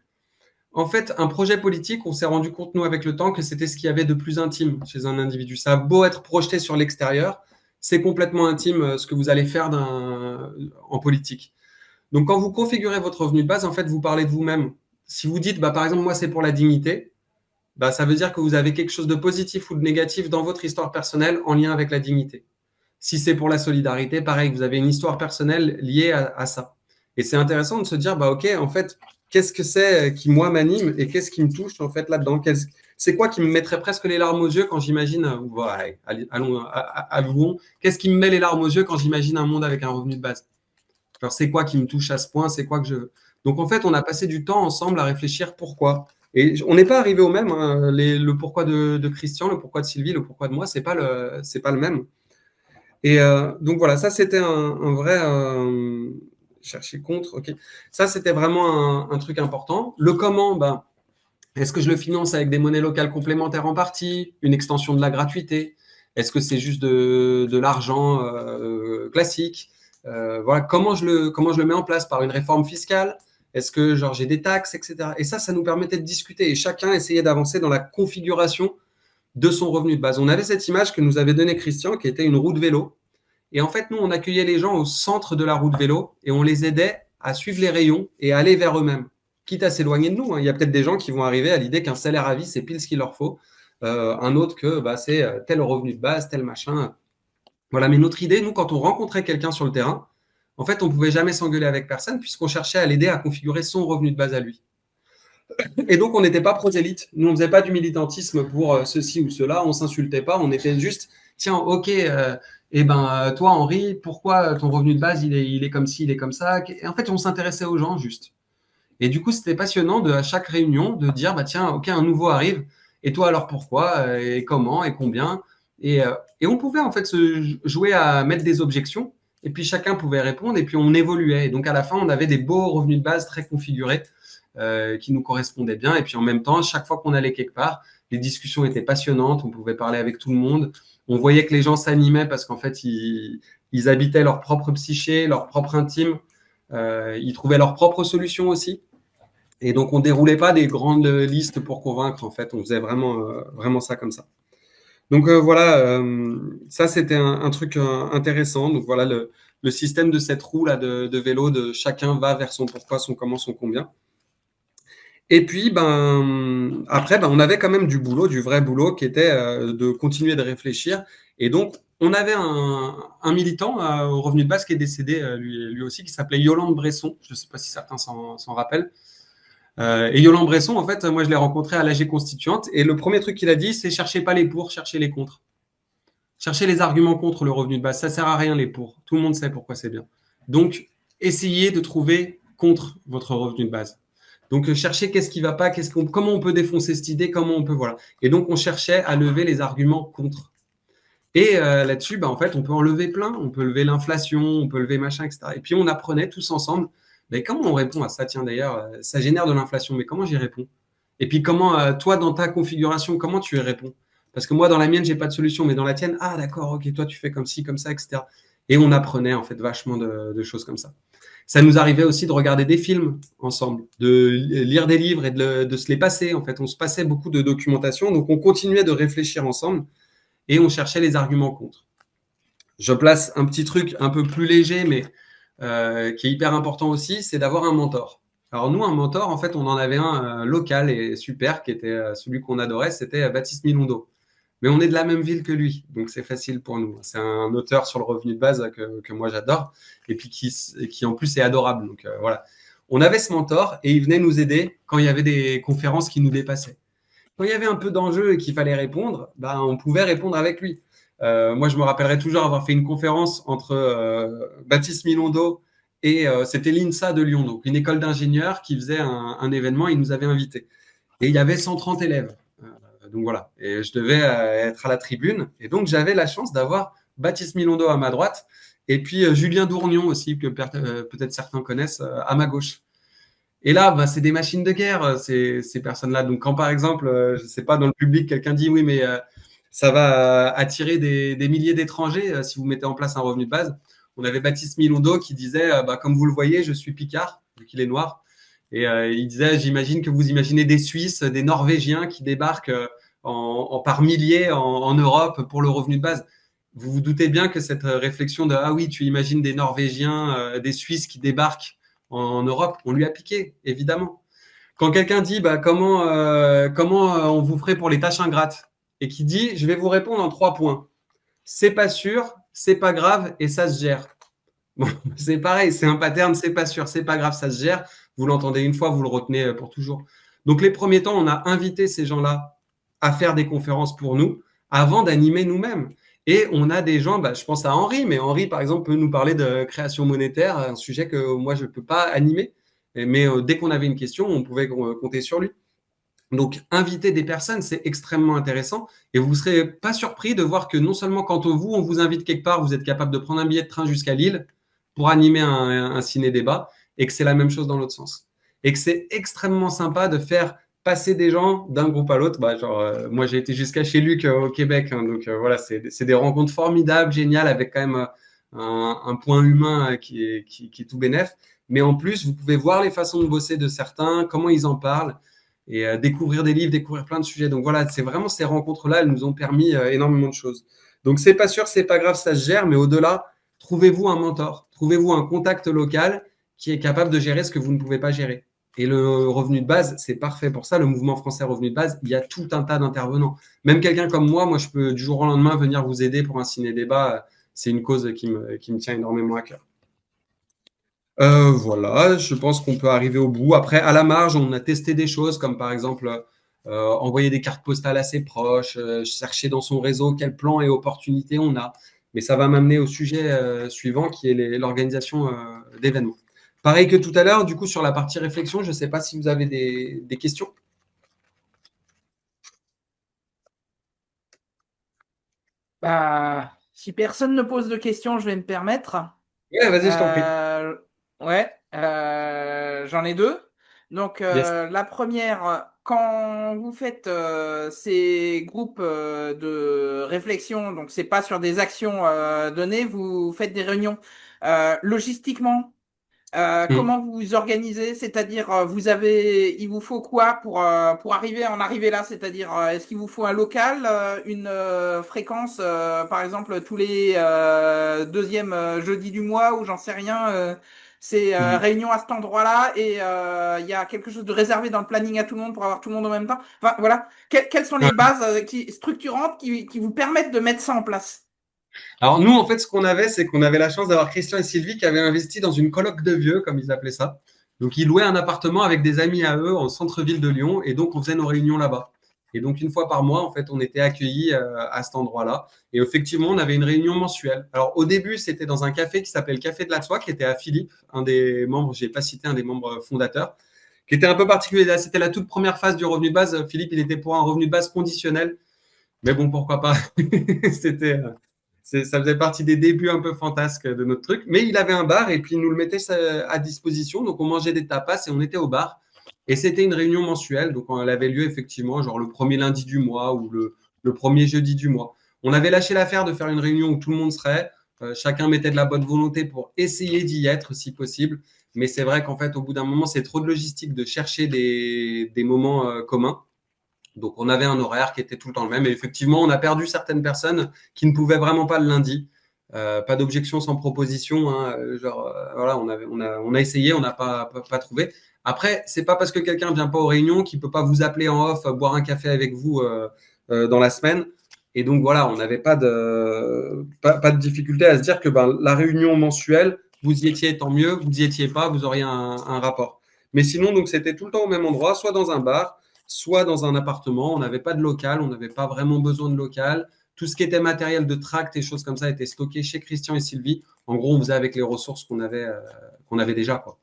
en fait, un projet politique, on s'est rendu compte, nous, avec le temps, que c'était ce qu'il y avait de plus intime chez un individu. Ça a beau être projeté sur l'extérieur, c'est complètement intime ce que vous allez faire en politique. Donc, quand vous configurez votre revenu de base, en fait, vous parlez de vous-même. Si vous dites, bah, par exemple, moi, c'est pour la dignité, bah, ça veut dire que vous avez quelque chose de positif ou de négatif dans votre histoire personnelle en lien avec la dignité. Si c'est pour la solidarité, pareil, vous avez une histoire personnelle liée à ça. Et c'est intéressant de se dire, bah, OK, en fait, qu'est-ce que c'est qui, moi, m'anime et qu'est-ce qui me touche, en fait, là-dedans? C'est quoi qui me mettrait presque les larmes aux yeux quand j'imagine, ouais, allons, avouons, qu'est-ce qui me met les larmes aux yeux quand j'imagine un monde avec un revenu de base? Alors, c'est quoi qui me touche à ce point? C'est quoi que je veux? Donc, en fait, on a passé du temps ensemble à réfléchir pourquoi. Et on n'est pas arrivé au même, hein. Le pourquoi de Christian, le pourquoi de Sylvie, le pourquoi de moi, c'est pas le même. Et donc voilà, ça c'était un vrai chercher contre, ok. Ça c'était vraiment un truc important. Le comment, ben, est-ce que je le finance avec des monnaies locales complémentaires en partie, une extension de la gratuité? Est-ce que c'est juste de l'argent classique? Voilà, comment je le mets en place par une réforme fiscale? Est-ce que genre j'ai des taxes, etc. Et ça nous permettait de discuter et chacun essayait d'avancer dans la configuration de son revenu de base. On avait cette image que nous avait donnée Christian, qui était une roue de vélo. Et en fait, nous, on accueillait les gens au centre de la roue de vélo et on les aidait à suivre les rayons et à aller vers eux-mêmes, quitte à s'éloigner de nous, hein. Il y a peut-être des gens qui vont arriver à l'idée qu'un salaire à vie, c'est pile ce qu'il leur faut. Un autre que bah, c'est tel revenu de base, tel machin. Voilà, mais notre idée, nous, quand on rencontrait quelqu'un sur le terrain, en fait, on ne pouvait jamais s'engueuler avec personne puisqu'on cherchait à l'aider à configurer son revenu de base à lui. Et donc, on n'était pas prosélyte. Nous, on ne faisait pas du militantisme pour ceci ou cela. On ne s'insultait pas. On était juste, tiens, OK, et ben, toi, Henri, pourquoi ton revenu de base, il est comme ci, il est comme ça? Et en fait, on s'intéressait aux gens juste. Et du coup, c'était passionnant à chaque réunion de dire, bah, tiens, OK, un nouveau arrive. Et toi, alors pourquoi? Et comment? Et combien? Et on pouvait en fait se jouer à mettre des objections. Et puis, chacun pouvait répondre. Et puis, on évoluait. Et donc, à la fin, on avait des beaux revenus de base très configurés qui nous correspondaient bien. Et puis en même temps, chaque fois qu'on allait quelque part, les discussions étaient passionnantes, on pouvait parler avec tout le monde. On voyait que les gens s'animaient parce qu'en fait, ils habitaient leur propre psyché, leur propre intime. Ils trouvaient leurs propres solutions aussi. Et donc, on ne déroulait pas des grandes listes pour convaincre. En fait, on faisait vraiment ça comme ça. Donc voilà, ça c'était un truc intéressant. Donc voilà, le système de cette roue là de vélo, de chacun va vers son pourquoi, son comment, son combien. Et puis, ben, après, ben, on avait quand même du boulot, du vrai boulot, qui était de continuer de réfléchir. Et donc, on avait un militant au revenu de base qui est décédé, lui aussi, qui s'appelait Yolande Bresson. Je ne sais pas si certains s'en rappellent. Et Yolande Bresson, en fait, moi, je l'ai rencontré à l'AG Constituante. Et le premier truc qu'il a dit, c'est cherchez pas les pour, cherchez les contre. Cherchez les arguments contre le revenu de base. Ça sert à rien, les pour. Tout le monde sait pourquoi c'est bien. Donc, essayez de trouver contre votre revenu de base. Donc, chercher qu'est-ce qui ne va pas, comment on peut défoncer cette idée, comment on peut, voilà. Et donc, on cherchait à lever les arguments contre. Et là-dessus, bah, en fait, on peut en lever plein. On peut lever l'inflation, on peut lever machin, etc. Et puis, on apprenait tous ensemble, mais comment on répond à ça? Tiens, d'ailleurs, ça génère de l'inflation, mais comment j'y réponds? Et puis, comment, toi, dans ta configuration, comment tu y réponds? Parce que moi, dans la mienne, j'ai pas de solution, mais dans la tienne, ah, d'accord, ok, toi, tu fais comme ci, comme ça, etc. Et on apprenait, en fait, vachement de choses comme ça. Ça nous arrivait aussi de regarder des films ensemble, de lire des livres et de se les passer. En fait, on se passait beaucoup de documentation, donc on continuait de réfléchir ensemble et on cherchait les arguments contre. Je place un petit truc un peu plus léger, mais qui est hyper important aussi, c'est d'avoir un mentor. Alors nous, un mentor, en fait, on en avait un local et super, qui était celui qu'on adorait, c'était Baptiste Milondo. Mais on est de la même ville que lui, donc c'est facile pour nous. C'est un auteur sur le revenu de base que moi j'adore, et puis qui en plus est adorable. Donc voilà, on avait ce mentor et il venait nous aider quand il y avait des conférences qui nous dépassaient. Quand il y avait un peu d'enjeu et qu'il fallait répondre, ben, on pouvait répondre avec lui. Moi, je me rappellerai toujours avoir fait une conférence entre Baptiste Milondo et c'était l'INSA de Lyon, donc une école d'ingénieurs qui faisait un événement, il nous avait invités. Et il y avait 130 élèves donc voilà, et je devais être à la tribune. Et donc, j'avais la chance d'avoir Baptiste Milondo à ma droite et puis Julien Dournion aussi, que peut-être certains connaissent, à ma gauche. Et là, bah, c'est des machines de guerre, ces personnes-là. Donc, quand par exemple, je ne sais pas, dans le public, quelqu'un dit oui, mais ça va attirer des milliers d'étrangers si vous mettez en place un revenu de base. On avait Baptiste Milondo qui disait, bah, comme vous le voyez, je suis Picard, vu qu'il est noir. Et il disait, j'imagine que vous imaginez des Suisses, des Norvégiens qui débarquent par milliers en Europe pour le revenu de base. Vous vous doutez bien que cette réflexion de ah oui, tu imagines des Norvégiens, des Suisses qui débarquent en Europe, on lui a piqué, évidemment. Quand quelqu'un dit bah, comment on vous ferait pour les tâches ingrates et qui dit je vais vous répondre en 3 points. C'est pas sûr, c'est pas grave et ça se gère. Bon, c'est pareil, c'est un pattern, c'est pas sûr, c'est pas grave, ça se gère. Vous l'entendez une fois, vous le retenez pour toujours. Donc les premiers temps, on a invité ces gens-là à faire des conférences pour nous avant d'animer nous-mêmes. Et on a des gens, bah, je pense à Henri, mais Henri, par exemple, peut nous parler de création monétaire, un sujet que moi, je ne peux pas animer. Mais dès qu'on avait une question, on pouvait compter sur lui. Donc, inviter des personnes, c'est extrêmement intéressant. Et vous ne serez pas surpris de voir que non seulement quand on vous invite quelque part, vous êtes capable de prendre un billet de train jusqu'à Lille pour animer un ciné-débat, et que c'est la même chose dans l'autre sens. Et que c'est extrêmement sympa de faire passer des gens d'un groupe à l'autre. Bah, moi, j'ai été jusqu'à chez Luc au Québec. Hein, donc, voilà, c'est des rencontres formidables, géniales, avec quand même un point humain qui est tout bénef. Mais en plus, vous pouvez voir les façons de bosser de certains, comment ils en parlent et découvrir des livres, découvrir plein de sujets. Donc voilà, c'est vraiment ces rencontres-là, elles nous ont permis énormément de choses. Donc c'est pas sûr, c'est pas grave, ça se gère, mais au-delà, trouvez-vous un mentor, trouvez-vous un contact local qui est capable de gérer ce que vous ne pouvez pas gérer. Et le revenu de base, c'est parfait pour ça. Le mouvement français revenu de base, il y a tout un tas d'intervenants. Même quelqu'un comme moi, je peux du jour au lendemain venir vous aider pour un ciné-débat. C'est une cause qui me tient énormément à cœur. Voilà, je pense qu'on peut arriver au bout. Après, à la marge, on a testé des choses comme par exemple envoyer des cartes postales à ses proches, chercher dans son réseau quel plan et opportunités on a. Mais ça va m'amener au sujet suivant qui est l'organisation d'événements. Pareil que tout à l'heure, du coup, sur la partie réflexion, je ne sais pas si vous avez des questions. Bah, si personne ne pose de questions, je vais me permettre. Ouais, vas-y, je t'en prie. Ouais, j'en ai deux. Donc, Yes. la première, quand vous faites ces groupes de réflexion, donc c'est pas sur des actions données, vous faites des réunions. Logistiquement, comment vous vous organisez? C'est-à-dire, il vous faut quoi pour en arriver là? C'est-à-dire, est-ce qu'il vous faut un local, une fréquence, par exemple, tous les deuxièmes jeudis du mois, ou j'en sais rien, c'est réunion à cet endroit-là, et il y a quelque chose de réservé dans le planning à tout le monde pour avoir tout le monde en même temps. Enfin, voilà. Quelles sont les bases structurantes qui vous permettent de mettre ça en place? Alors nous, en fait, ce qu'on avait, c'est qu'on avait la chance d'avoir Christian et Sylvie qui avaient investi dans une coloc de vieux, comme ils appelaient ça. Donc ils louaient un appartement avec des amis à eux en centre-ville de Lyon, et donc on faisait nos réunions là-bas. Et donc une fois par mois, en fait, on était accueillis à cet endroit-là. Et effectivement, on avait une réunion mensuelle. Alors au début, c'était dans un café qui s'appelle le Café de la Soie, qui était à Philippe, un des membres, j'ai pas cité un des membres fondateurs, qui était un peu particulier. Là, c'était la toute première phase du revenu de base. Philippe, il était pour un revenu de base conditionnel. Mais bon, pourquoi pas. C'était ça faisait partie des débuts un peu fantasques de notre truc. Mais il avait un bar et puis il nous le mettait à disposition. Donc on mangeait des tapas et on était au bar. Et c'était une réunion mensuelle. Donc elle avait lieu effectivement genre le premier lundi du mois ou le premier jeudi du mois. On avait lâché l'affaire de faire une réunion où tout le monde serait. Chacun mettait de la bonne volonté pour essayer d'y être si possible. Mais c'est vrai qu'en fait, au bout d'un moment, c'est trop de logistique de chercher des moments communs. Donc, on avait un horaire qui était tout le temps le même. Et effectivement, on a perdu certaines personnes qui ne pouvaient vraiment pas le lundi. Pas d'objection sans proposition. Hein. Voilà, on a essayé, on n'a pas trouvé. Après, c'est pas parce que quelqu'un vient pas aux réunions qu'il peut pas vous appeler en off, boire un café avec vous dans la semaine. Et donc voilà, on n'avait pas de difficulté à se dire que la réunion mensuelle, vous y étiez, tant mieux. Vous y étiez pas, vous auriez un rapport. Mais sinon, donc c'était tout le temps au même endroit, soit dans un bar, soit dans un appartement. On n'avait pas de local, on n'avait pas vraiment besoin de local. Tout ce qui était matériel de tract et choses comme ça était stocké chez Christian et Sylvie. En gros, on faisait avec les ressources qu'on avait déjà, quoi.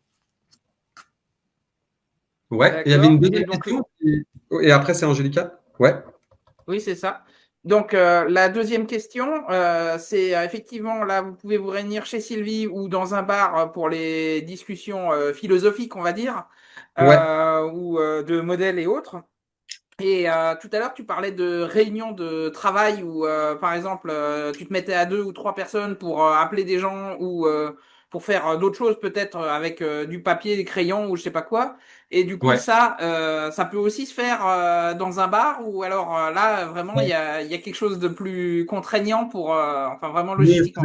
Ouais, il y avait une deuxième question. Et après, c'est Angélica. Ouais. Oui, c'est ça. Donc, la deuxième question, c'est effectivement, là, vous pouvez vous réunir chez Sylvie ou dans un bar pour les discussions philosophiques, on va dire, Ouais, ou de modèles et autres. Et tout à l'heure, tu parlais de réunions de travail où, par exemple, tu te mettais à 2 ou 3 personnes pour appeler des gens ou pour faire d'autres choses, peut-être avec du papier, des crayons ou je sais pas quoi. Et du coup, ouais. ça peut aussi se faire dans un bar ou alors là, vraiment, Ouais. il y a quelque chose de plus contraignant pour, enfin, vraiment Nous, logistiquement.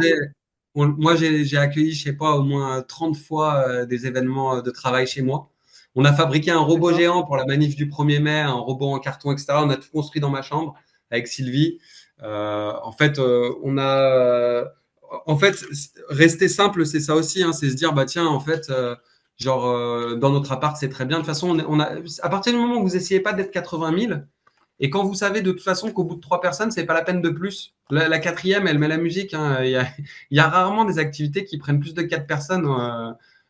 moi, j'ai accueilli, je sais pas, au moins 30 fois des événements de travail chez moi. On a fabriqué un robot D'accord? géant pour la manif du 1er mai, un robot en carton, etc. On a tout construit dans ma chambre avec Sylvie. En fait, en fait, rester simple, c'est ça aussi, hein, c'est se dire, bah tiens, en fait, dans notre appart, c'est très bien. De toute façon, à partir du moment où vous essayez pas d'être 80 000, et quand vous savez de toute façon qu'au bout de 3 personnes, c'est pas la peine de plus. La quatrième, elle met la musique, hein. Il y a rarement des activités qui prennent plus de 4 personnes.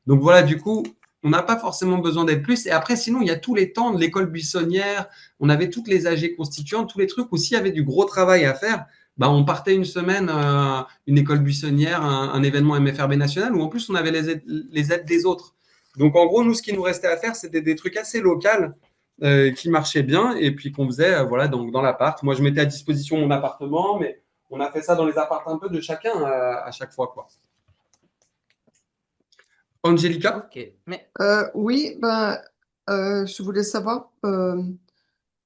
Donc voilà, du coup, on n'a pas forcément besoin d'être plus. Et après, sinon, il y a tous les temps de l'école buissonnière. On avait toutes les AG constituantes, tous les trucs où s'il y avait du gros travail à faire, bah, on partait une semaine, une école buissonnière, un événement MFRB national, où en plus on avait les aides des autres. Donc en gros, nous, ce qui nous restait à faire, c'était des trucs assez locaux qui marchait bien et puis qu'on faisait voilà donc dans l'appart. Moi, je mettais à disposition mon appartement, mais on a fait ça dans les appartements un peu de chacun à chaque fois quoi. Angelica? Ok. Mais Oui, ben, je voulais savoir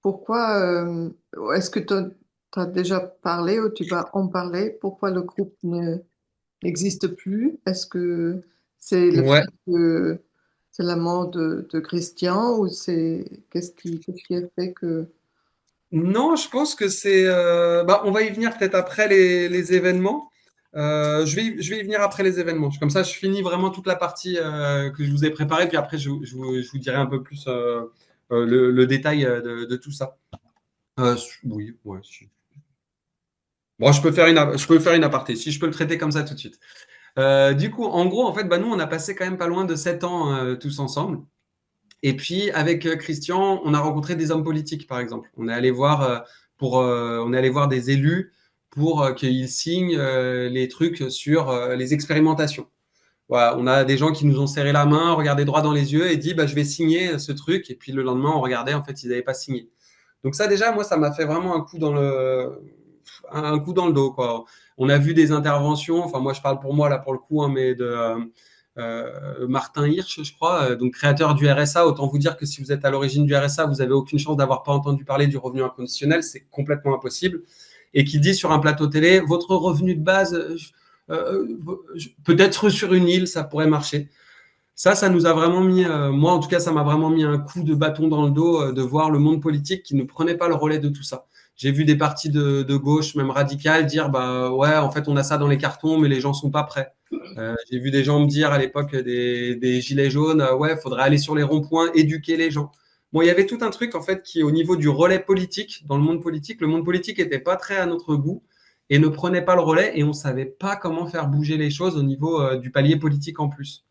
pourquoi, est-ce que tu as déjà parlé ou tu vas en parler, pourquoi le groupe n'existe plus? Est-ce que c'est le Ouais. fait que c'est la mort de Christian ou qu'est-ce qui a fait que... Non, je pense que c'est. Bah, on va y venir peut-être après les événements. Je vais y venir après les événements. Comme ça, je finis vraiment toute la partie que je vous ai préparée, puis après, je vous dirai un peu plus le détail de tout ça. Oui, ouais. Bon, je peux faire une aparté, si je peux le traiter comme ça tout de suite. Du coup, en gros, en fait, bah, nous, on a passé quand même pas loin de 7 ans tous ensemble. Et puis, avec Christian, on a rencontré des hommes politiques, par exemple. On est allé voir des élus pour qu'ils signent les trucs sur les expérimentations. Voilà, on a des gens qui nous ont serré la main, regardé droit dans les yeux et dit, bah, je vais signer ce truc. Et puis le lendemain, on regardait, en fait, ils n'avaient pas signé. Donc ça, déjà, moi, ça m'a fait vraiment un coup dans le dos, quoi. On a vu des interventions, enfin moi je parle pour moi là pour le coup, hein, mais de Martin Hirsch, je crois, donc créateur du RSA. Autant vous dire que si vous êtes à l'origine du RSA, vous avez aucune chance d'avoir pas entendu parler du revenu inconditionnel, c'est complètement impossible. Et qui dit sur un plateau télé, votre revenu de base, peut-être sur une île, ça pourrait marcher. Ça nous a vraiment mis, moi en tout cas, ça m'a vraiment mis un coup de bâton dans le dos de voir le monde politique qui ne prenait pas le relais de tout ça. J'ai vu des partis de gauche, même radicales, dire bah ouais, en fait, on a ça dans les cartons, mais les gens sont pas prêts. J'ai vu des gens me dire à l'époque des gilets jaunes, ouais, faudrait aller sur les ronds-points, éduquer les gens. Bon, il y avait tout un truc en fait qui, au niveau du relais politique, dans le monde politique était pas très à notre goût et ne prenait pas le relais et on savait pas comment faire bouger les choses au niveau du palier politique en plus.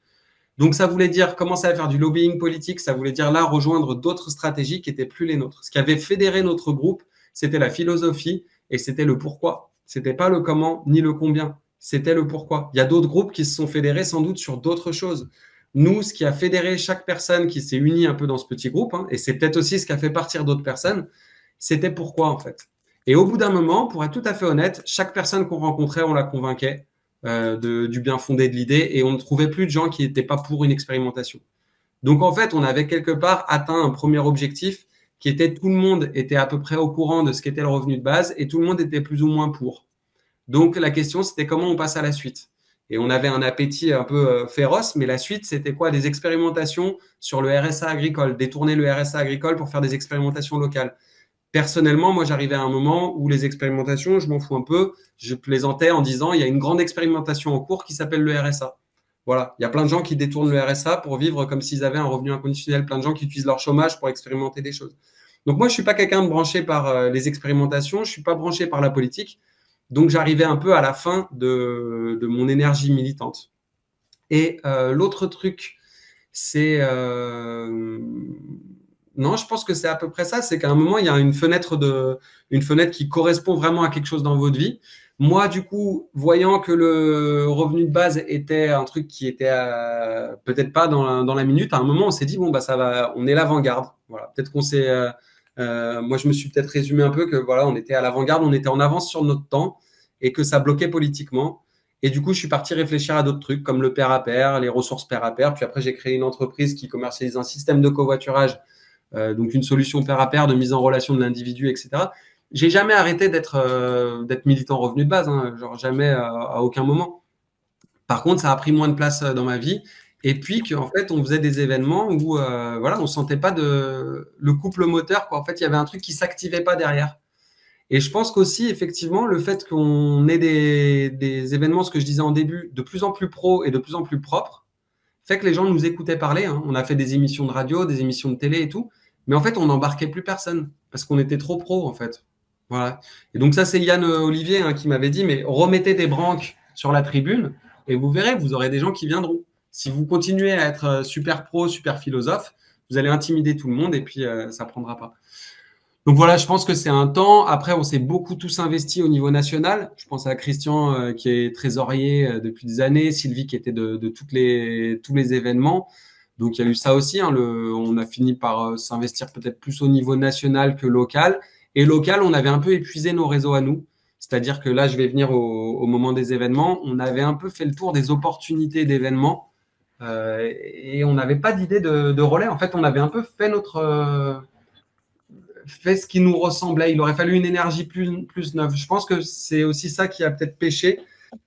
Donc ça voulait dire commencer à faire du lobbying politique, ça voulait dire là rejoindre d'autres stratégies qui étaient plus les nôtres. Ce qui avait fédéré notre groupe, c'était la philosophie et c'était le pourquoi. C'était pas le comment ni le combien, c'était le pourquoi. Il y a d'autres groupes qui se sont fédérés sans doute sur d'autres choses. Nous, ce qui a fédéré chaque personne qui s'est unie un peu dans ce petit groupe, hein, et c'est peut-être aussi ce qui a fait partir d'autres personnes, c'était pourquoi en fait. Et au bout d'un moment, pour être tout à fait honnête, chaque personne qu'on rencontrait, on la convainquait du bien fondé de l'idée et on ne trouvait plus de gens qui n'étaient pas pour une expérimentation. Donc en fait, on avait quelque part atteint un premier objectif qui était tout le monde était à peu près au courant de ce qu'était le revenu de base et tout le monde était plus ou moins pour. Donc la question, c'était comment on passe à la suite. Et on avait un appétit un peu féroce, mais la suite, c'était quoi? Des expérimentations sur le RSA agricole, détourner le RSA agricole pour faire des expérimentations locales. Personnellement, moi, j'arrivais à un moment où les expérimentations, je m'en fous un peu. Je plaisantais en disant, il y a une grande expérimentation en cours qui s'appelle le RSA. Voilà, il y a plein de gens qui détournent le RSA pour vivre comme s'ils avaient un revenu inconditionnel, plein de gens qui utilisent leur chômage pour expérimenter des choses. Donc moi, je suis pas quelqu'un de branché par les expérimentations, je suis pas branché par la politique. Donc j'arrivais un peu à la fin de mon énergie militante. Et l'autre truc, c'est Non, je pense que c'est à peu près ça. C'est qu'à un moment, il y a une fenêtre qui correspond vraiment à quelque chose dans votre vie. Moi, du coup, voyant que le revenu de base était un truc qui était peut-être pas dans la minute, à un moment, on s'est dit, bon, bah, ça va, on est l'avant-garde. Voilà. Peut-être qu'on s'est, moi, je me suis peut-être résumé un peu que voilà, on était à l'avant-garde, on était en avance sur notre temps et que ça bloquait politiquement. Et du coup, je suis parti réfléchir à d'autres trucs comme le pair à pair, les ressources pair à pair. Puis après, j'ai créé une entreprise qui commercialise un système de covoiturage, donc une solution pair à pair de mise en relation de l'individu, etc. J'ai jamais arrêté d'être militant revenu de base, hein, genre jamais à aucun moment. Par contre, ça a pris moins de place dans ma vie. Et puis qu'en fait, on faisait des événements où voilà, on sentait pas le couple moteur, quoi. En fait, il y avait un truc qui s'activait pas derrière. Et je pense qu'aussi, effectivement, le fait qu'on ait des événements, ce que je disais en début, de plus en plus pro et de plus en plus propres, fait que les gens nous écoutaient parler, hein. On a fait des émissions de radio, des émissions de télé et tout. Mais en fait, on n'embarquait plus personne parce qu'on était trop pro, en fait. Voilà. Et donc ça, c'est Yann Olivier, hein, qui m'avait dit, mais remettez des branques sur la tribune et vous verrez, vous aurez des gens qui viendront. Si vous continuez à être super pro, super philosophe, vous allez intimider tout le monde et puis ça prendra pas. Donc voilà, je pense que c'est un temps. Après, on s'est beaucoup tous investis au niveau national. Je pense à Christian qui est trésorier depuis des années, Sylvie qui était de tous les événements. Donc il y a eu ça aussi, hein, on a fini par s'investir peut-être plus au niveau national que local. Et local, on avait un peu épuisé nos réseaux à nous. C'est-à-dire que là, je vais venir au moment des événements. On avait un peu fait le tour des opportunités d'événements et on n'avait pas d'idée de relais. En fait, on avait un peu fait fait ce qui nous ressemblait. Il aurait fallu une énergie plus neuve. Je pense que c'est aussi ça qui a peut-être pêché.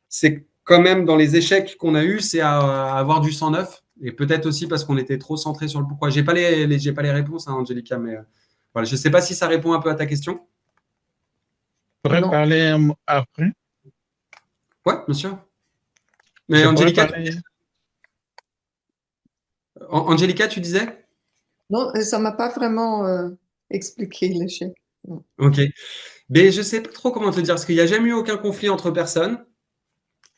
C'est quand même dans les échecs qu'on a eus, c'est à avoir du sang neuf. Et peut-être aussi parce qu'on était trop centré sur le pourquoi. J'ai pas les réponses, hein, Angelica, mais voilà. Je sais pas si ça répond un peu à ta question. Je pourrais Non. parler après. Ouais, bien sûr. Mais Je pourrais Angelica, parler. Angelica, tu disais? Non, ça m'a pas vraiment expliqué l'échec. Non. Ok. Mais je sais pas trop comment te dire, parce qu'il n'y a jamais eu aucun conflit entre personnes.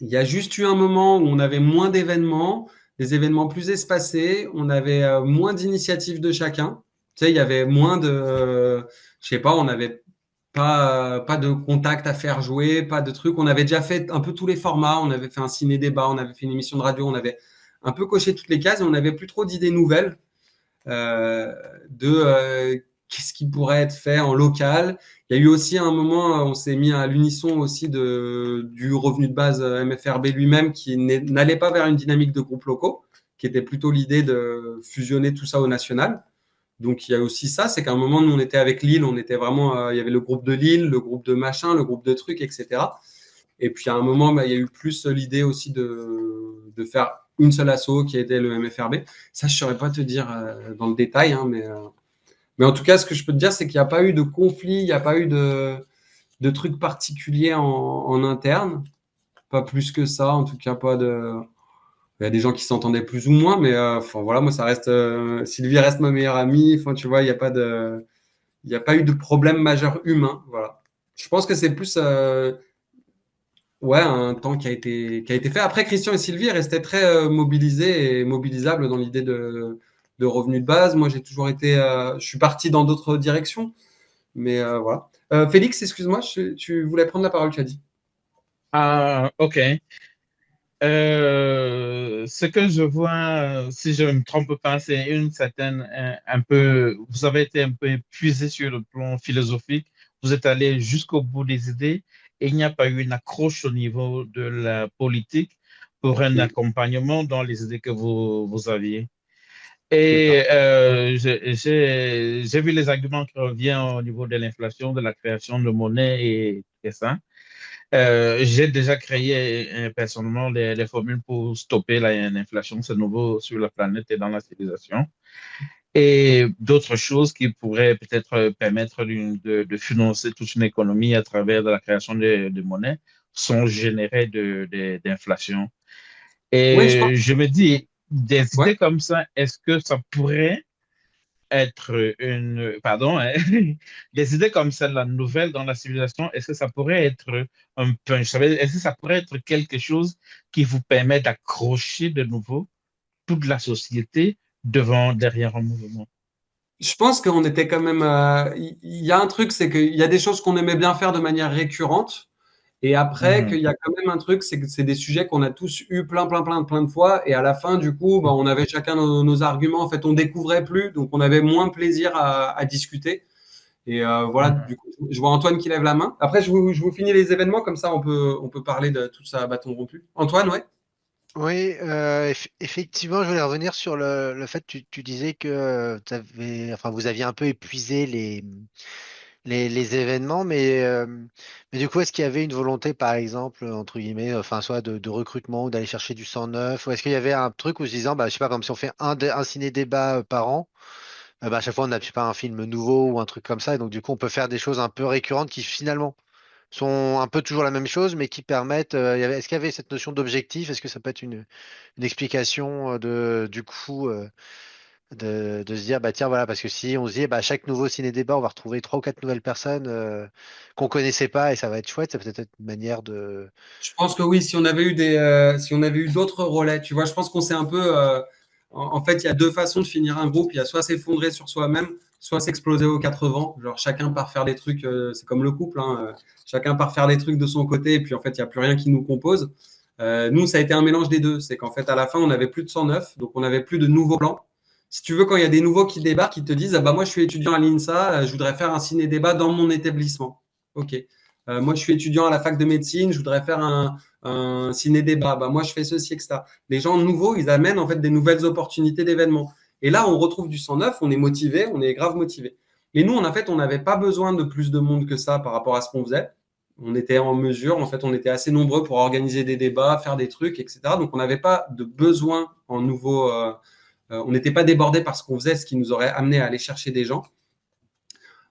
Il y a juste eu un moment où on avait moins d'événements, des événements plus espacés, on avait moins d'initiatives de chacun. Tu sais, il y avait moins je sais pas, on n'avait pas de contact à faire jouer, pas de trucs. On avait déjà fait un peu tous les formats, on avait fait un ciné-débat, on avait fait une émission de radio, on avait un peu coché toutes les cases et on n'avait plus trop d'idées nouvelles euh, qu'est-ce qui pourrait être fait en local. Il y a eu aussi un moment, on s'est mis à l'unisson aussi du revenu de base MFRB lui-même qui n'allait pas vers une dynamique de groupes locaux, qui était plutôt l'idée de fusionner tout ça au national. Donc il y a aussi ça, c'est qu'à un moment, nous on était avec Lille, on était vraiment, il y avait le groupe de Lille, le groupe de machin, le groupe de trucs, etc. Et puis à un moment, bah, il y a eu plus l'idée aussi de faire une seule asso qui était le MFRB. Ça, je ne saurais pas te dire dans le détail, hein, mais en tout cas, ce que je peux te dire, c'est qu'il n'y a pas eu de conflit, il n'y a pas eu de trucs particuliers en interne. Pas plus que ça, en tout cas, pas de. Il y a des gens qui s'entendaient plus ou moins, mais enfin voilà, moi ça reste. Sylvie reste ma meilleure amie. Enfin, tu vois, il n'y a pas eu de problème majeur humain. Voilà. Je pense que c'est plus ouais, un temps qui a été fait. Après, Christian et Sylvie restaient très mobilisés et mobilisables dans l'idée de revenus de base. Moi, j'ai toujours été. Je suis parti dans d'autres directions, mais voilà. Félix, excuse-moi, tu voulais prendre la parole, tu as dit. Ah, OK. Ce que je vois, si je ne me trompe pas, c'est une certaine, un peu, vous avez été un peu épuisé sur le plan philosophique, vous êtes allé jusqu'au bout des idées et il n'y a pas eu une accroche au niveau de la politique pour un Oui, accompagnement dans les idées que vous aviez. c'est ça. Et j'ai vu les arguments qui reviennent au niveau de l'inflation, de la création de monnaie et ça. J'ai déjà créé personnellement les formules pour stopper l'inflation, c'est nouveau sur la planète et dans la civilisation. Et d'autres choses qui pourraient peut-être permettre de financer toute une économie à travers de la création de monnaies sont générées d'inflation. Oui, je pense. Et je me dis, des Ouais. idées comme ça, est-ce que ça pourrait être pardon, hein, des idées comme celle-là, nouvelle dans la civilisation, est-ce que ça pourrait être un punch? Est-ce que ça pourrait être quelque chose qui vous permet d'accrocher de nouveau toute la société derrière un mouvement? Je pense qu'on était quand même. Il y a un truc, c'est qu'il y a des choses qu'on aimait bien faire de manière récurrente. Et après, qu'il y a quand même un truc, c'est que c'est des sujets qu'on a tous eu plein de fois. Et à la fin, du coup, bah, on avait chacun nos arguments. En fait, on découvrait plus, donc on avait moins de plaisir à discuter. Et voilà, du coup, je vois Antoine qui lève la main. Après, je vous finis les événements, comme ça on peut parler de tout ça à bâton rompu. Antoine, ouais? Oui, effectivement, je voulais revenir sur le fait que tu disais que enfin, vous aviez un peu épuisé les événements, mais du coup, est-ce qu'il y avait une volonté, par exemple, entre guillemets, enfin, soit de recrutement ou d'aller chercher du sang neuf, ou est-ce qu'il y avait un truc où se disant, bah, je sais pas, comme si on fait un ciné-débat par an, bah, à chaque fois on a, je sais pas, un film nouveau ou un truc comme ça, et donc du coup, on peut faire des choses un peu récurrentes qui finalement sont un peu toujours la même chose, mais qui permettent. Est-ce qu'il y avait cette notion d'objectif? Est-ce que ça peut être une explication du coup de se dire bah tiens voilà parce que si on se dit bah à chaque nouveau ciné-débat on va retrouver trois ou quatre nouvelles personnes qu'on connaissait pas et ça va être chouette, ça peut être une manière de. Je pense que oui, si on avait eu si on avait eu d'autres relais, tu vois, je pense qu'on s'est un peu, en fait, il y a deux façons de finir un groupe. Il y a soit s'effondrer sur soi-même, soit s'exploser aux quatre vents. Genre chacun part faire des trucs, c'est comme le couple, hein, chacun part faire des trucs de son côté, et puis en fait, il n'y a plus rien qui nous compose. Nous, ça a été un mélange des deux. C'est qu'en fait, à la fin, on n'avait plus de 109, donc on n'avait plus de nouveaux plans. Si tu veux, quand il y a des nouveaux qui débarquent, ils te disent, ah bah moi, je suis étudiant à l'INSA, je voudrais faire un ciné-débat dans mon établissement. Ok. Moi, je suis étudiant à la fac de médecine, je voudrais faire un ciné-débat. Bah, moi, je fais ceci, etc. Les gens nouveaux, ils amènent en fait des nouvelles opportunités d'événements. Et là, on retrouve du sang neuf, on est motivé, on est grave motivé. Et nous, en fait, on n'avait pas besoin de plus de monde que ça par rapport à ce qu'on faisait. On était en mesure, en fait, on était assez nombreux pour organiser des débats, faire des trucs, etc. Donc, on n'avait pas de besoin en nouveau. On n'était pas débordé par ce qu'on faisait, ce qui nous aurait amené à aller chercher des gens.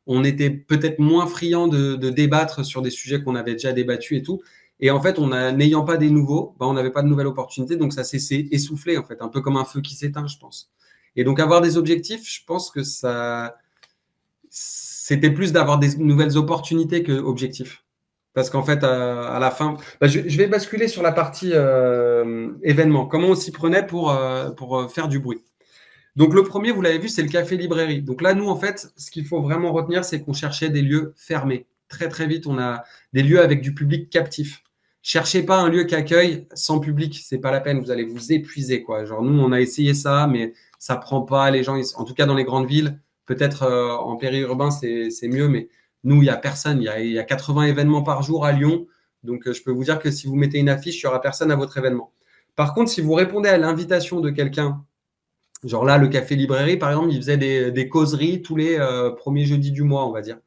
On était peut-être moins friand de débattre sur des sujets qu'on avait déjà débattus et tout. Et en fait, n'ayant pas des nouveaux, bah, on n'avait pas de nouvelles opportunités, donc ça s'est essoufflé, en fait, un peu comme un feu qui s'éteint, je pense. Et donc, avoir des objectifs, je pense que c'était plus d'avoir des nouvelles opportunités que objectifs. Parce qu'en fait, à la fin, bah, je vais basculer sur la partie événement. Comment on s'y prenait pour faire du bruit. Donc le premier, vous l'avez vu, c'est le café librairie. Donc là, nous, en fait, ce qu'il faut vraiment retenir, c'est qu'on cherchait des lieux fermés. Très, très vite, on a des lieux avec du public captif. Cherchez pas un lieu qui accueille sans public, c'est pas la peine, vous allez vous épuiser, quoi. Genre, nous, on a essayé ça, mais ça prend pas. Les gens, en tout cas, dans les grandes villes, peut-être en périurbain, c'est mieux, mais nous, il y a personne. Il y a 80 événements par jour à Lyon. Donc, je peux vous dire que si vous mettez une affiche, il y aura personne à votre événement. Par contre, si vous répondez à l'invitation de quelqu'un, genre là, le café librairie, par exemple, il faisait des causeries tous les premiers jeudis du mois, on va dire.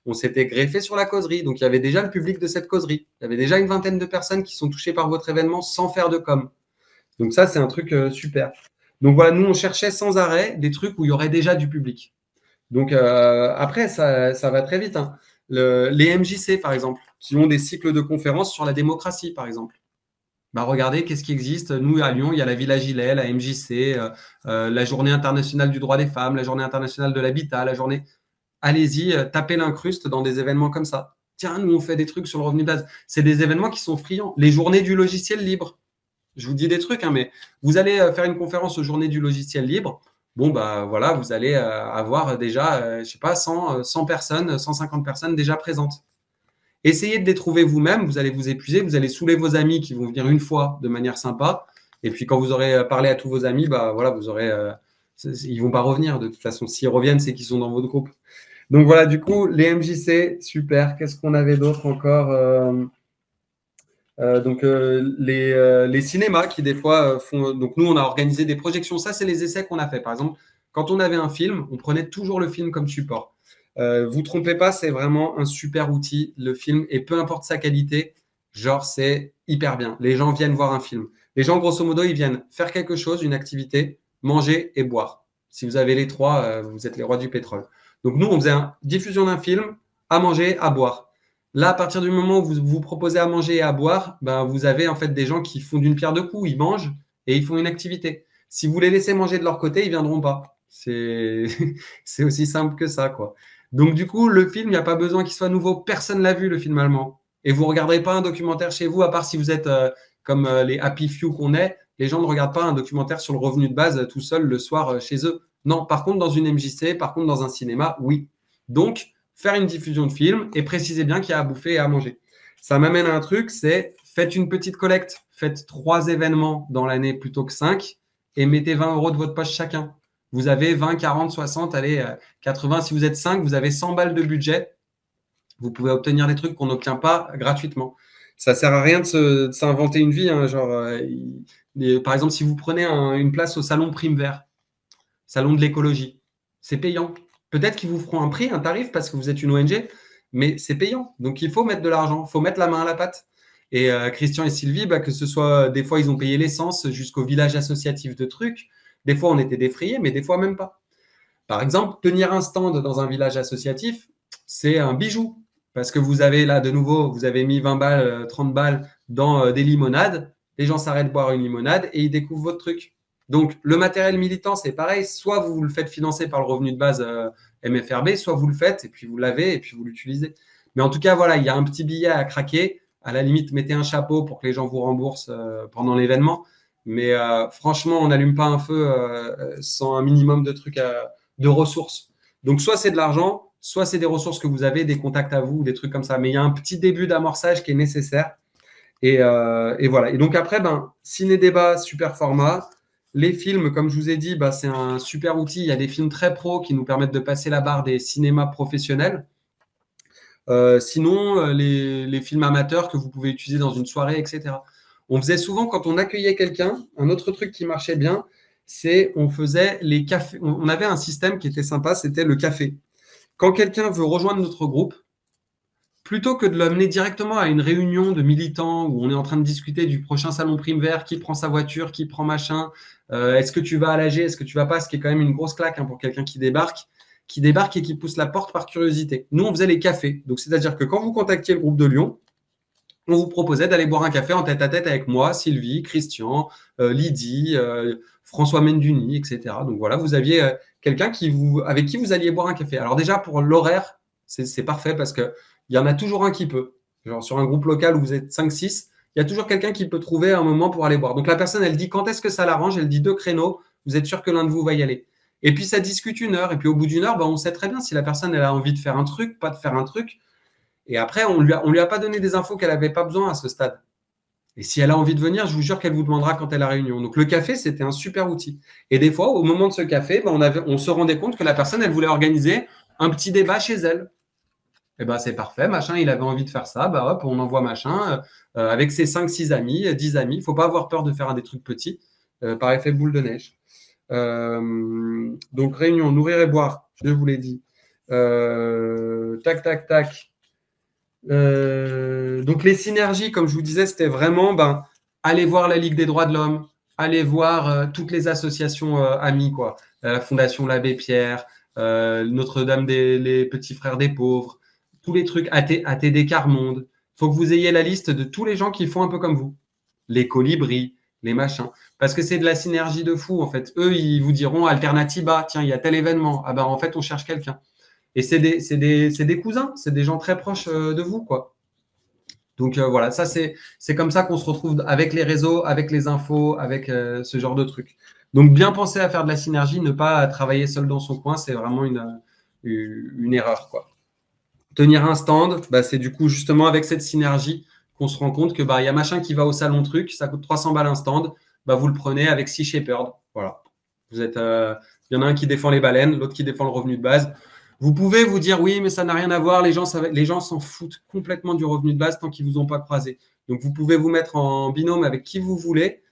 On s'était greffé sur la causerie. Donc, il y avait déjà le public de cette causerie. Il y avait déjà une vingtaine de personnes qui sont touchées par votre événement sans faire de com. Donc, ça, c'est un truc super. Donc, voilà, nous, on cherchait sans arrêt des trucs où il y aurait déjà du public. Donc, après, ça va très vite, hein. Les MJC, par exemple, qui ont des cycles de conférences sur la démocratie, par exemple. Bah, regardez, qu'est-ce qui existe? Nous, à Lyon, il y a la Villa Gilet, la MJC, la Journée internationale du droit des femmes, la Journée internationale de l'habitat, la journée. Allez-y, tapez l'incruste dans des événements comme ça. Tiens, nous, on fait des trucs sur le revenu de base. C'est des événements qui sont friands. Les journées du logiciel libre. Je vous dis des trucs, hein, mais vous allez faire une conférence aux journées du logiciel libre. Bon, bah voilà, vous allez avoir déjà, je sais pas, 100 personnes, 150 personnes déjà présentes. Essayez de les trouver vous-même, vous allez vous épuiser, vous allez saouler vos amis qui vont venir une fois de manière sympa. Et puis quand vous aurez parlé à tous vos amis, bah voilà, vous aurez, ils vont pas revenir de toute façon. S'ils reviennent, c'est qu'ils sont dans votre groupe. Donc voilà, du coup, les MJC, super. Qu'est-ce qu'on avait d'autre encore donc les cinémas qui des fois font. Donc nous, on a organisé des projections. Ça, c'est les essais qu'on a fait. Par exemple, quand on avait un film, on prenait toujours le film comme support. Vous trompez pas, c'est vraiment un super outil, le film, et peu importe sa qualité, genre c'est hyper bien. Les gens viennent voir un film. Les gens, grosso modo, ils viennent faire quelque chose, une activité, manger et boire. Si vous avez les trois, vous êtes les rois du pétrole. Donc nous, on faisait une diffusion d'un film, à manger, à boire. Là, à partir du moment où vous vous proposez à manger et à boire, ben, vous avez en fait des gens qui font d'une pierre deux coups, ils mangent et ils font une activité. Si vous les laissez manger de leur côté, ils viendront pas. C'est aussi simple que ça, quoi. Donc, du coup, le film, il n'y a pas besoin qu'il soit nouveau. Personne l'a vu, le film allemand. Et vous ne regarderez pas un documentaire chez vous, à part si vous êtes comme les Happy Few qu'on est. Les gens ne regardent pas un documentaire sur le revenu de base tout seul le soir chez eux. Non, par contre, dans une MJC, par contre, dans un cinéma, oui. Donc, faire une diffusion de film et préciser bien qu'il y a à bouffer et à manger. Ça m'amène à un truc, c'est faites une petite collecte. Faites 3 événements dans l'année plutôt que 5 et mettez 20 € de votre poche chacun. Vous avez 20, 40, 60, allez, 80. Si vous êtes 5, vous avez 100 balles de budget. Vous pouvez obtenir des trucs qu'on n'obtient pas gratuitement. Ça sert à rien de s'inventer une vie. Hein, par exemple, si vous prenez une place au salon Prime Vert, salon de l'écologie, c'est payant. Peut-être qu'ils vous feront un prix, un tarif, parce que vous êtes une ONG, mais c'est payant. Donc, il faut mettre de l'argent, il faut mettre la main à la pâte. Et Christian et Sylvie, que ce soit, des fois, ils ont payé l'essence jusqu'au village associatif de trucs. Des fois, on était défrayés, mais des fois, même pas. Par exemple, tenir un stand dans un village associatif, c'est un bijou. Parce que vous avez là, de nouveau, vous avez mis 20 balles, 30 balles dans des limonades. Les gens s'arrêtent boire une limonade et ils découvrent votre truc. Donc, le matériel militant, c'est pareil. Soit vous le faites financer par le revenu de base MFRB, soit vous le faites et puis vous l'avez et puis vous l'utilisez. Mais en tout cas, voilà, il y a un petit billet à craquer. À la limite, mettez un chapeau pour que les gens vous remboursent pendant l'événement. Mais franchement, on n'allume pas un feu sans un minimum de trucs, de ressources. Donc, soit c'est de l'argent, soit c'est des ressources que vous avez, des contacts à vous, des trucs comme ça. Mais il y a un petit début d'amorçage qui est nécessaire. Et voilà. Et donc après, ciné-débat, super format. Les films, comme je vous ai dit, c'est un super outil. Il y a des films très pros qui nous permettent de passer la barre des cinémas professionnels. Sinon, les films amateurs que vous pouvez utiliser dans une soirée, etc. On faisait souvent, quand on accueillait quelqu'un, un autre truc qui marchait bien, c'est on faisait les cafés. On avait un système qui était sympa, c'était le café. Quand quelqu'un veut rejoindre notre groupe, plutôt que de l'amener directement à une réunion de militants où on est en train de discuter du prochain salon Prime Vert, qui prend sa voiture, qui prend machin, est-ce que tu vas à l'AG, est-ce que tu vas pas, ce qui est quand même une grosse claque pour quelqu'un qui débarque et qui pousse la porte par curiosité. Nous, on faisait les cafés. Donc, c'est-à-dire que quand vous contactiez le groupe de Lyon, on vous proposait d'aller boire un café en tête-à-tête avec moi, Sylvie, Christian, Lydie, François Menduni, etc. Donc voilà, vous aviez quelqu'un avec qui vous alliez boire un café. Alors déjà, pour l'horaire, c'est parfait parce qu'il y en a toujours un qui peut. Genre sur un groupe local où vous êtes 5-6, il y a toujours quelqu'un qui peut trouver un moment pour aller boire. Donc la personne, elle dit quand est-ce que ça l'arrange, elle dit 2 créneaux, vous êtes sûr que l'un de vous va y aller. Et puis ça discute 1 heure, et puis au bout d'1 heure, on sait très bien si la personne elle a envie de faire un truc, pas de faire un truc. Et après, on lui a pas donné des infos qu'elle n'avait pas besoin à ce stade. Et si elle a envie de venir, je vous jure qu'elle vous demandera quand elle a réunion. Donc le café, c'était un super outil. Et des fois, au moment de ce café, on se rendait compte que la personne, elle voulait organiser un petit débat chez elle. Et c'est parfait, machin, il avait envie de faire ça, hop, on envoie machin, avec ses 5-6 amis, 10 amis. Il ne faut pas avoir peur de faire des trucs petits, par effet boule de neige. Donc réunion, nourrir et boire, je vous l'ai dit. Tac, tac, tac. Donc les synergies, comme je vous disais, c'était vraiment aller voir la Ligue des droits de l'homme, aller voir toutes les associations amies, quoi. La Fondation l'Abbé Pierre, Notre-Dame les Petits Frères des Pauvres, tous les trucs, ATD Carmonde. Il faut que vous ayez la liste de tous les gens qui font un peu comme vous. Les colibris, les machins. Parce que c'est de la synergie de fou, en fait. Eux, ils vous diront Alternativa, tiens, il y a tel événement. Ah en fait, on cherche quelqu'un. Et c'est des cousins, c'est des gens très proches de vous, quoi. Donc voilà, ça c'est comme ça qu'on se retrouve avec les réseaux, avec les infos, avec ce genre de trucs. Donc bien penser à faire de la synergie, ne pas travailler seul dans son coin, c'est vraiment une erreur, quoi. Tenir un stand, c'est du coup justement avec cette synergie qu'on se rend compte que y a machin qui va au salon truc, ça coûte 300 balles un stand, vous le prenez avec 6 shepherds. Voilà. Vous êtes, il y en a un qui défend les baleines, l'autre qui défend le revenu de base. Vous pouvez vous dire oui, mais ça n'a rien à voir. Les gens s'en foutent complètement du revenu de base tant qu'ils vous ont pas croisé. Donc vous pouvez vous mettre en binôme avec qui vous voulez.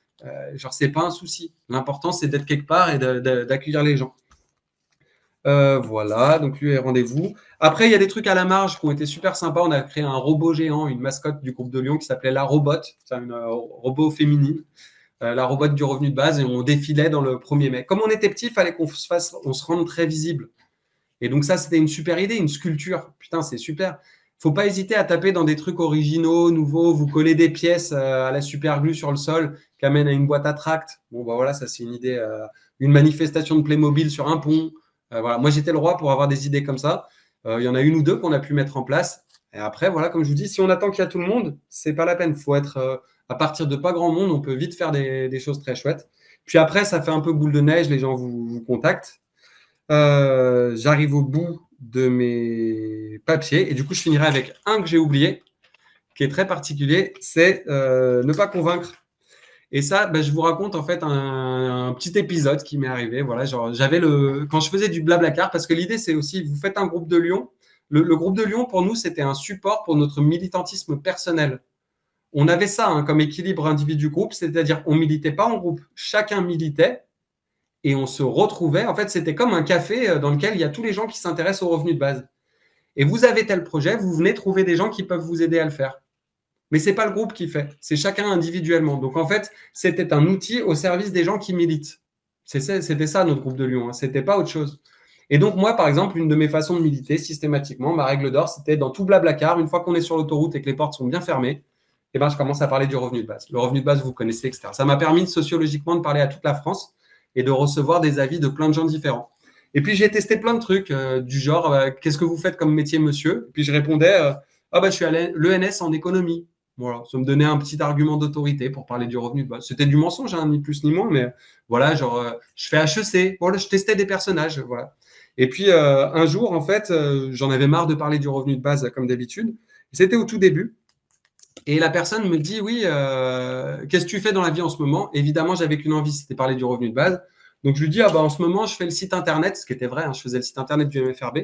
C'est pas un souci. L'important c'est d'être quelque part et d'accueillir les gens. Voilà, donc lui est rendez-vous. Après, il y a des trucs à la marge qui ont été super sympas. On a créé un robot géant, une mascotte du groupe de Lyon qui s'appelait La Robote. C'est une robot féminine. La robote du revenu de base, et on défilait dans le 1er mai. Comme on était petit, il fallait qu'on se rende très visible. Et donc ça, c'était une super idée, une sculpture. Putain, c'est super. Faut pas hésiter à taper dans des trucs originaux, nouveaux. Vous collez des pièces à la super glue sur le sol qui amènent à une boîte à tracts. Voilà, ça c'est une idée. Une manifestation de Playmobil sur un pont. Voilà. Moi, j'étais le roi pour avoir des idées comme ça. Il y en a 1 ou 2 qu'on a pu mettre en place. Et après, voilà, comme je vous dis, si on attend qu'il y a tout le monde, c'est pas la peine. Faut être à partir de pas grand monde, on peut vite faire des choses très chouettes. Puis après, ça fait un peu boule de neige, les gens vous contactent. j'arrive au bout de mes papiers et du coup, je finirai avec un que j'ai oublié, qui est très particulier, c'est ne pas convaincre. Et ça, ben, je vous raconte en fait un petit épisode qui m'est arrivé. Voilà, genre, quand je faisais du Blablacar, parce que l'idée c'est aussi, vous faites un groupe de Lyon. Le groupe de Lyon, pour nous, c'était un support pour notre militantisme personnel. On avait ça hein, comme équilibre individu-groupe, c'est-à-dire on militait pas en groupe, chacun militait et on se retrouvait. En fait, c'était comme un café dans lequel il y a tous les gens qui s'intéressent aux revenus de base. Et vous avez tel projet, vous venez trouver des gens qui peuvent vous aider à le faire. Mais ce n'est pas le groupe qui fait, c'est chacun individuellement. Donc en fait, c'était un outil au service des gens qui militent. C'était ça notre groupe de Lyon, hein. C'était pas autre chose. Et donc moi, par exemple, une de mes façons de militer systématiquement, ma règle d'or, c'était dans tout Blablacar, une fois qu'on est sur l'autoroute et que les portes sont bien fermées, eh ben, je commence à parler du revenu de base. Le revenu de base, vous connaissez, etc. Ça m'a permis sociologiquement de parler à toute la France et de recevoir des avis de plein de gens différents. Et puis j'ai testé plein de trucs du genre, qu'est-ce que vous faites comme métier, monsieur? Et puis je répondais, ah bah, je suis à l'ENS en économie. Voilà, ça me donnait un petit argument d'autorité pour parler du revenu de base. C'était du mensonge, hein, ni plus ni moins, mais voilà, genre, je fais HEC, voilà, je testais des personnages, voilà. Et puis un jour, en fait, j'en avais marre de parler du revenu de base comme d'habitude. C'était au tout début. Et la personne me dit, oui, qu'est-ce que tu fais dans la vie en ce moment? Évidemment, j'avais qu'une envie, c'était parler du revenu de base. Donc je lui dis, ah bah en ce moment, je fais le site internet, ce qui était vrai, hein, je faisais le site internet du MFRB,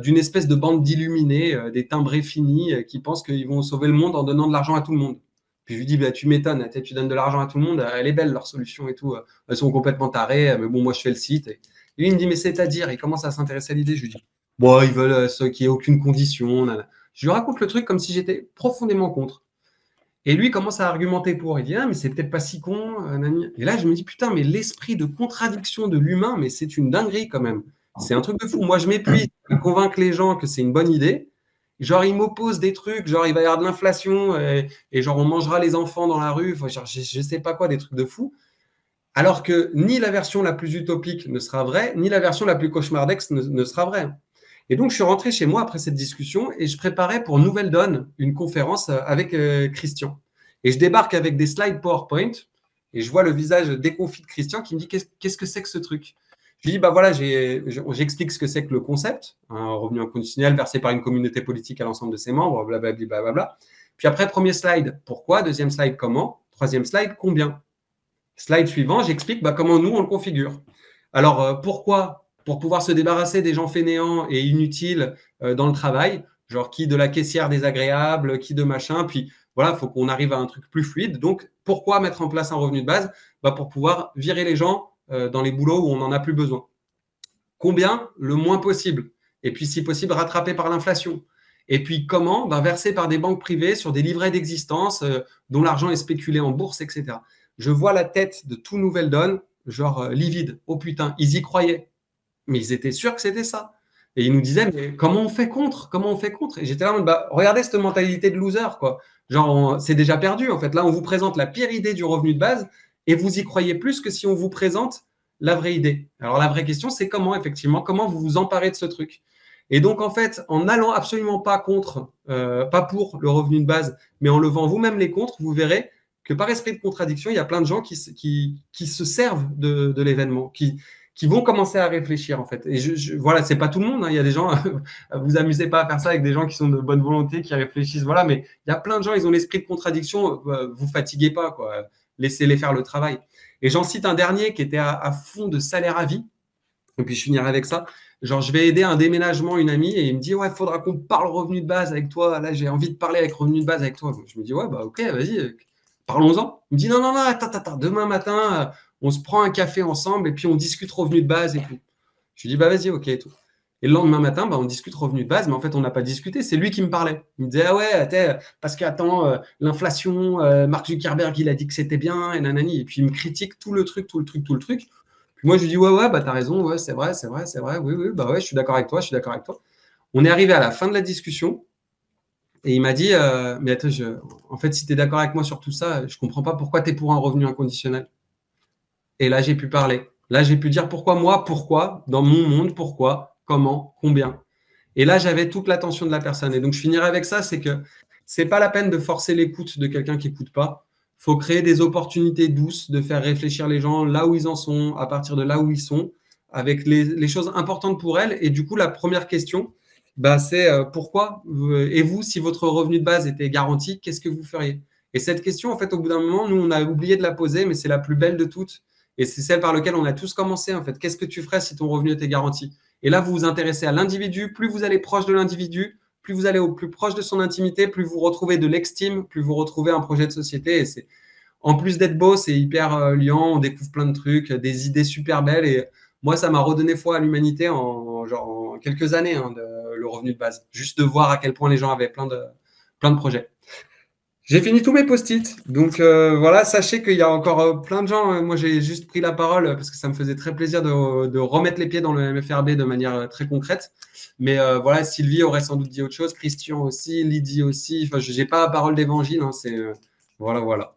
d'une espèce de bande d'illuminés, des timbrés finis, qui pensent qu'ils vont sauver le monde en donnant de l'argent à tout le monde. Puis je lui dis, bah, tu m'étonnes, tu donnes de l'argent à tout le monde, elle est belle leur solution et tout, elles sont complètement tarées, mais bon, moi je fais le site. Et lui, il me dit, mais c'est-à-dire, il commence à s'intéresser à l'idée. Je lui dis, bon, ils veulent qu'il n'y ait aucune condition. Je lui raconte le truc comme si j'étais profondément contre. Et lui commence à argumenter pour. Il dit, ah, mais c'est peut-être pas si con. Et là, je me dis, putain, mais l'esprit de contradiction de l'humain, mais c'est une dinguerie quand même. C'est un truc de fou. Moi, je m'épuise à convaincre les gens que c'est une bonne idée. Genre, ils m'opposent des trucs, genre, il va y avoir de l'inflation et genre, on mangera les enfants dans la rue. Enfin, genre, je sais pas quoi, des trucs de fou. Alors que ni la version la plus utopique ne sera vraie, ni la version la plus cauchemardesque ne sera vraie. Et donc, je suis rentré chez moi après cette discussion et je préparais pour Nouvelle Donne une conférence avec Christian. Et je débarque avec des slides PowerPoint et je vois le visage déconfit de Christian qui me dit qu'est-ce que c'est que ce truc? Je lui dis, bah voilà, j'explique ce que c'est que le concept, un revenu inconditionnel versé par une communauté politique à l'ensemble de ses membres, blablabla. Blablabla. Puis après, premier slide, pourquoi? Deuxième slide, comment? Troisième slide, combien? Slide suivant, j'explique comment nous, on le configure. Alors, pourquoi? Pour pouvoir se débarrasser des gens fainéants et inutiles dans le travail, genre qui de la caissière désagréable, qui de machin, puis voilà, il faut qu'on arrive à un truc plus fluide. Donc, pourquoi mettre en place un revenu de base? Pour pouvoir virer les gens dans les boulots où on n'en a plus besoin. Combien? Le moins possible. Et puis, si possible, rattrapé par l'inflation. Et puis, comment? Versé par des banques privées sur des livrets d'existence dont l'argent est spéculé en bourse, etc. Je vois la tête de tout Nouvelle Donne, genre livide. Oh putain, ils y croyaient. Mais ils étaient sûrs que c'était ça. Et ils nous disaient, mais comment on fait contre? Comment on fait contre? Et j'étais là, regardez cette mentalité de loser, quoi. Genre, c'est déjà perdu, en fait. Là, on vous présente la pire idée du revenu de base et vous y croyez plus que si on vous présente la vraie idée. Alors, la vraie question, c'est comment, effectivement, comment vous vous emparez de ce truc? Et donc, en fait, en n'allant absolument pas contre, pas pour le revenu de base, mais en levant vous-même les contre, vous verrez que par esprit de contradiction, il y a plein de gens qui se servent de l'événement, qui vont commencer à réfléchir, en fait. Et voilà, c'est pas tout le monde, hein. Il y a des gens, vous amusez pas à faire ça avec des gens qui sont de bonne volonté, qui réfléchissent, voilà, mais il y a plein de gens, ils ont l'esprit de contradiction, vous fatiguez pas, quoi. Laissez-les faire le travail. Et j'en cite un dernier qui était à fond de salaire à vie, et puis je finirai avec ça. Genre, je vais aider un déménagement, une amie, et il me dit, ouais, il faudra qu'on parle revenu de base avec toi. Là, j'ai envie de parler avec revenu de base avec toi. Je me dis, ouais, ok, vas-y, parlons-en. Il me dit, non, attends, demain matin, on se prend un café ensemble et puis on discute revenu de base et tout. Je lui dis, vas-y, ok et tout. Et le lendemain matin, on discute revenu de base, mais en fait, on n'a pas discuté. C'est lui qui me parlait. Il me disait, ah ouais, parce qu'attends, l'inflation, Mark Zuckerberg, il a dit que c'était bien, et nanani. Et puis, il me critique tout le truc. Puis moi, je lui dis, ouais, t'as raison, ouais, c'est vrai, oui, ouais, je suis d'accord avec toi. On est arrivé à la fin de la discussion. Et il m'a dit, mais attends, en fait, si tu es d'accord avec moi sur tout ça, je ne comprends pas pourquoi tu es pour un revenu inconditionnel. Et là, j'ai pu parler. Là, j'ai pu dire pourquoi, dans mon monde, pourquoi, comment, combien. Et là, j'avais toute l'attention de la personne. Et donc, je finirai avec ça, c'est que ce n'est pas la peine de forcer l'écoute de quelqu'un qui n'écoute pas. Il faut créer des opportunités douces de faire réfléchir les gens là où ils en sont, à partir de là où ils sont, avec les choses importantes pour elles. Et du coup, la première question, c'est pourquoi, et vous, si votre revenu de base était garanti, qu'est-ce que vous feriez? Et cette question, en fait, au bout d'un moment, nous, on a oublié de la poser, mais c'est la plus belle de toutes. Et c'est celle par laquelle on a tous commencé, en fait. Qu'est-ce que tu ferais si ton revenu était garanti? Et là, vous vous intéressez à l'individu. Plus vous allez proche de l'individu, plus vous allez au plus proche de son intimité, plus vous retrouvez de l'estime, plus vous retrouvez un projet de société. Et c'est, en plus d'être beau, c'est hyper liant. On découvre plein de trucs, des idées super belles. Et moi, ça m'a redonné foi à l'humanité en quelques années, hein, le revenu de base. Juste de voir à quel point les gens avaient plein de projets. J'ai fini tous mes post-it. Donc voilà, sachez qu'il y a encore plein de gens. Moi, j'ai juste pris la parole parce que ça me faisait très plaisir de remettre les pieds dans le MFRB de manière très concrète. Mais voilà, Sylvie aurait sans doute dit autre chose, Christian aussi, Lydie aussi. Enfin, je n'ai pas la parole d'évangile. Hein, c'est voilà, voilà.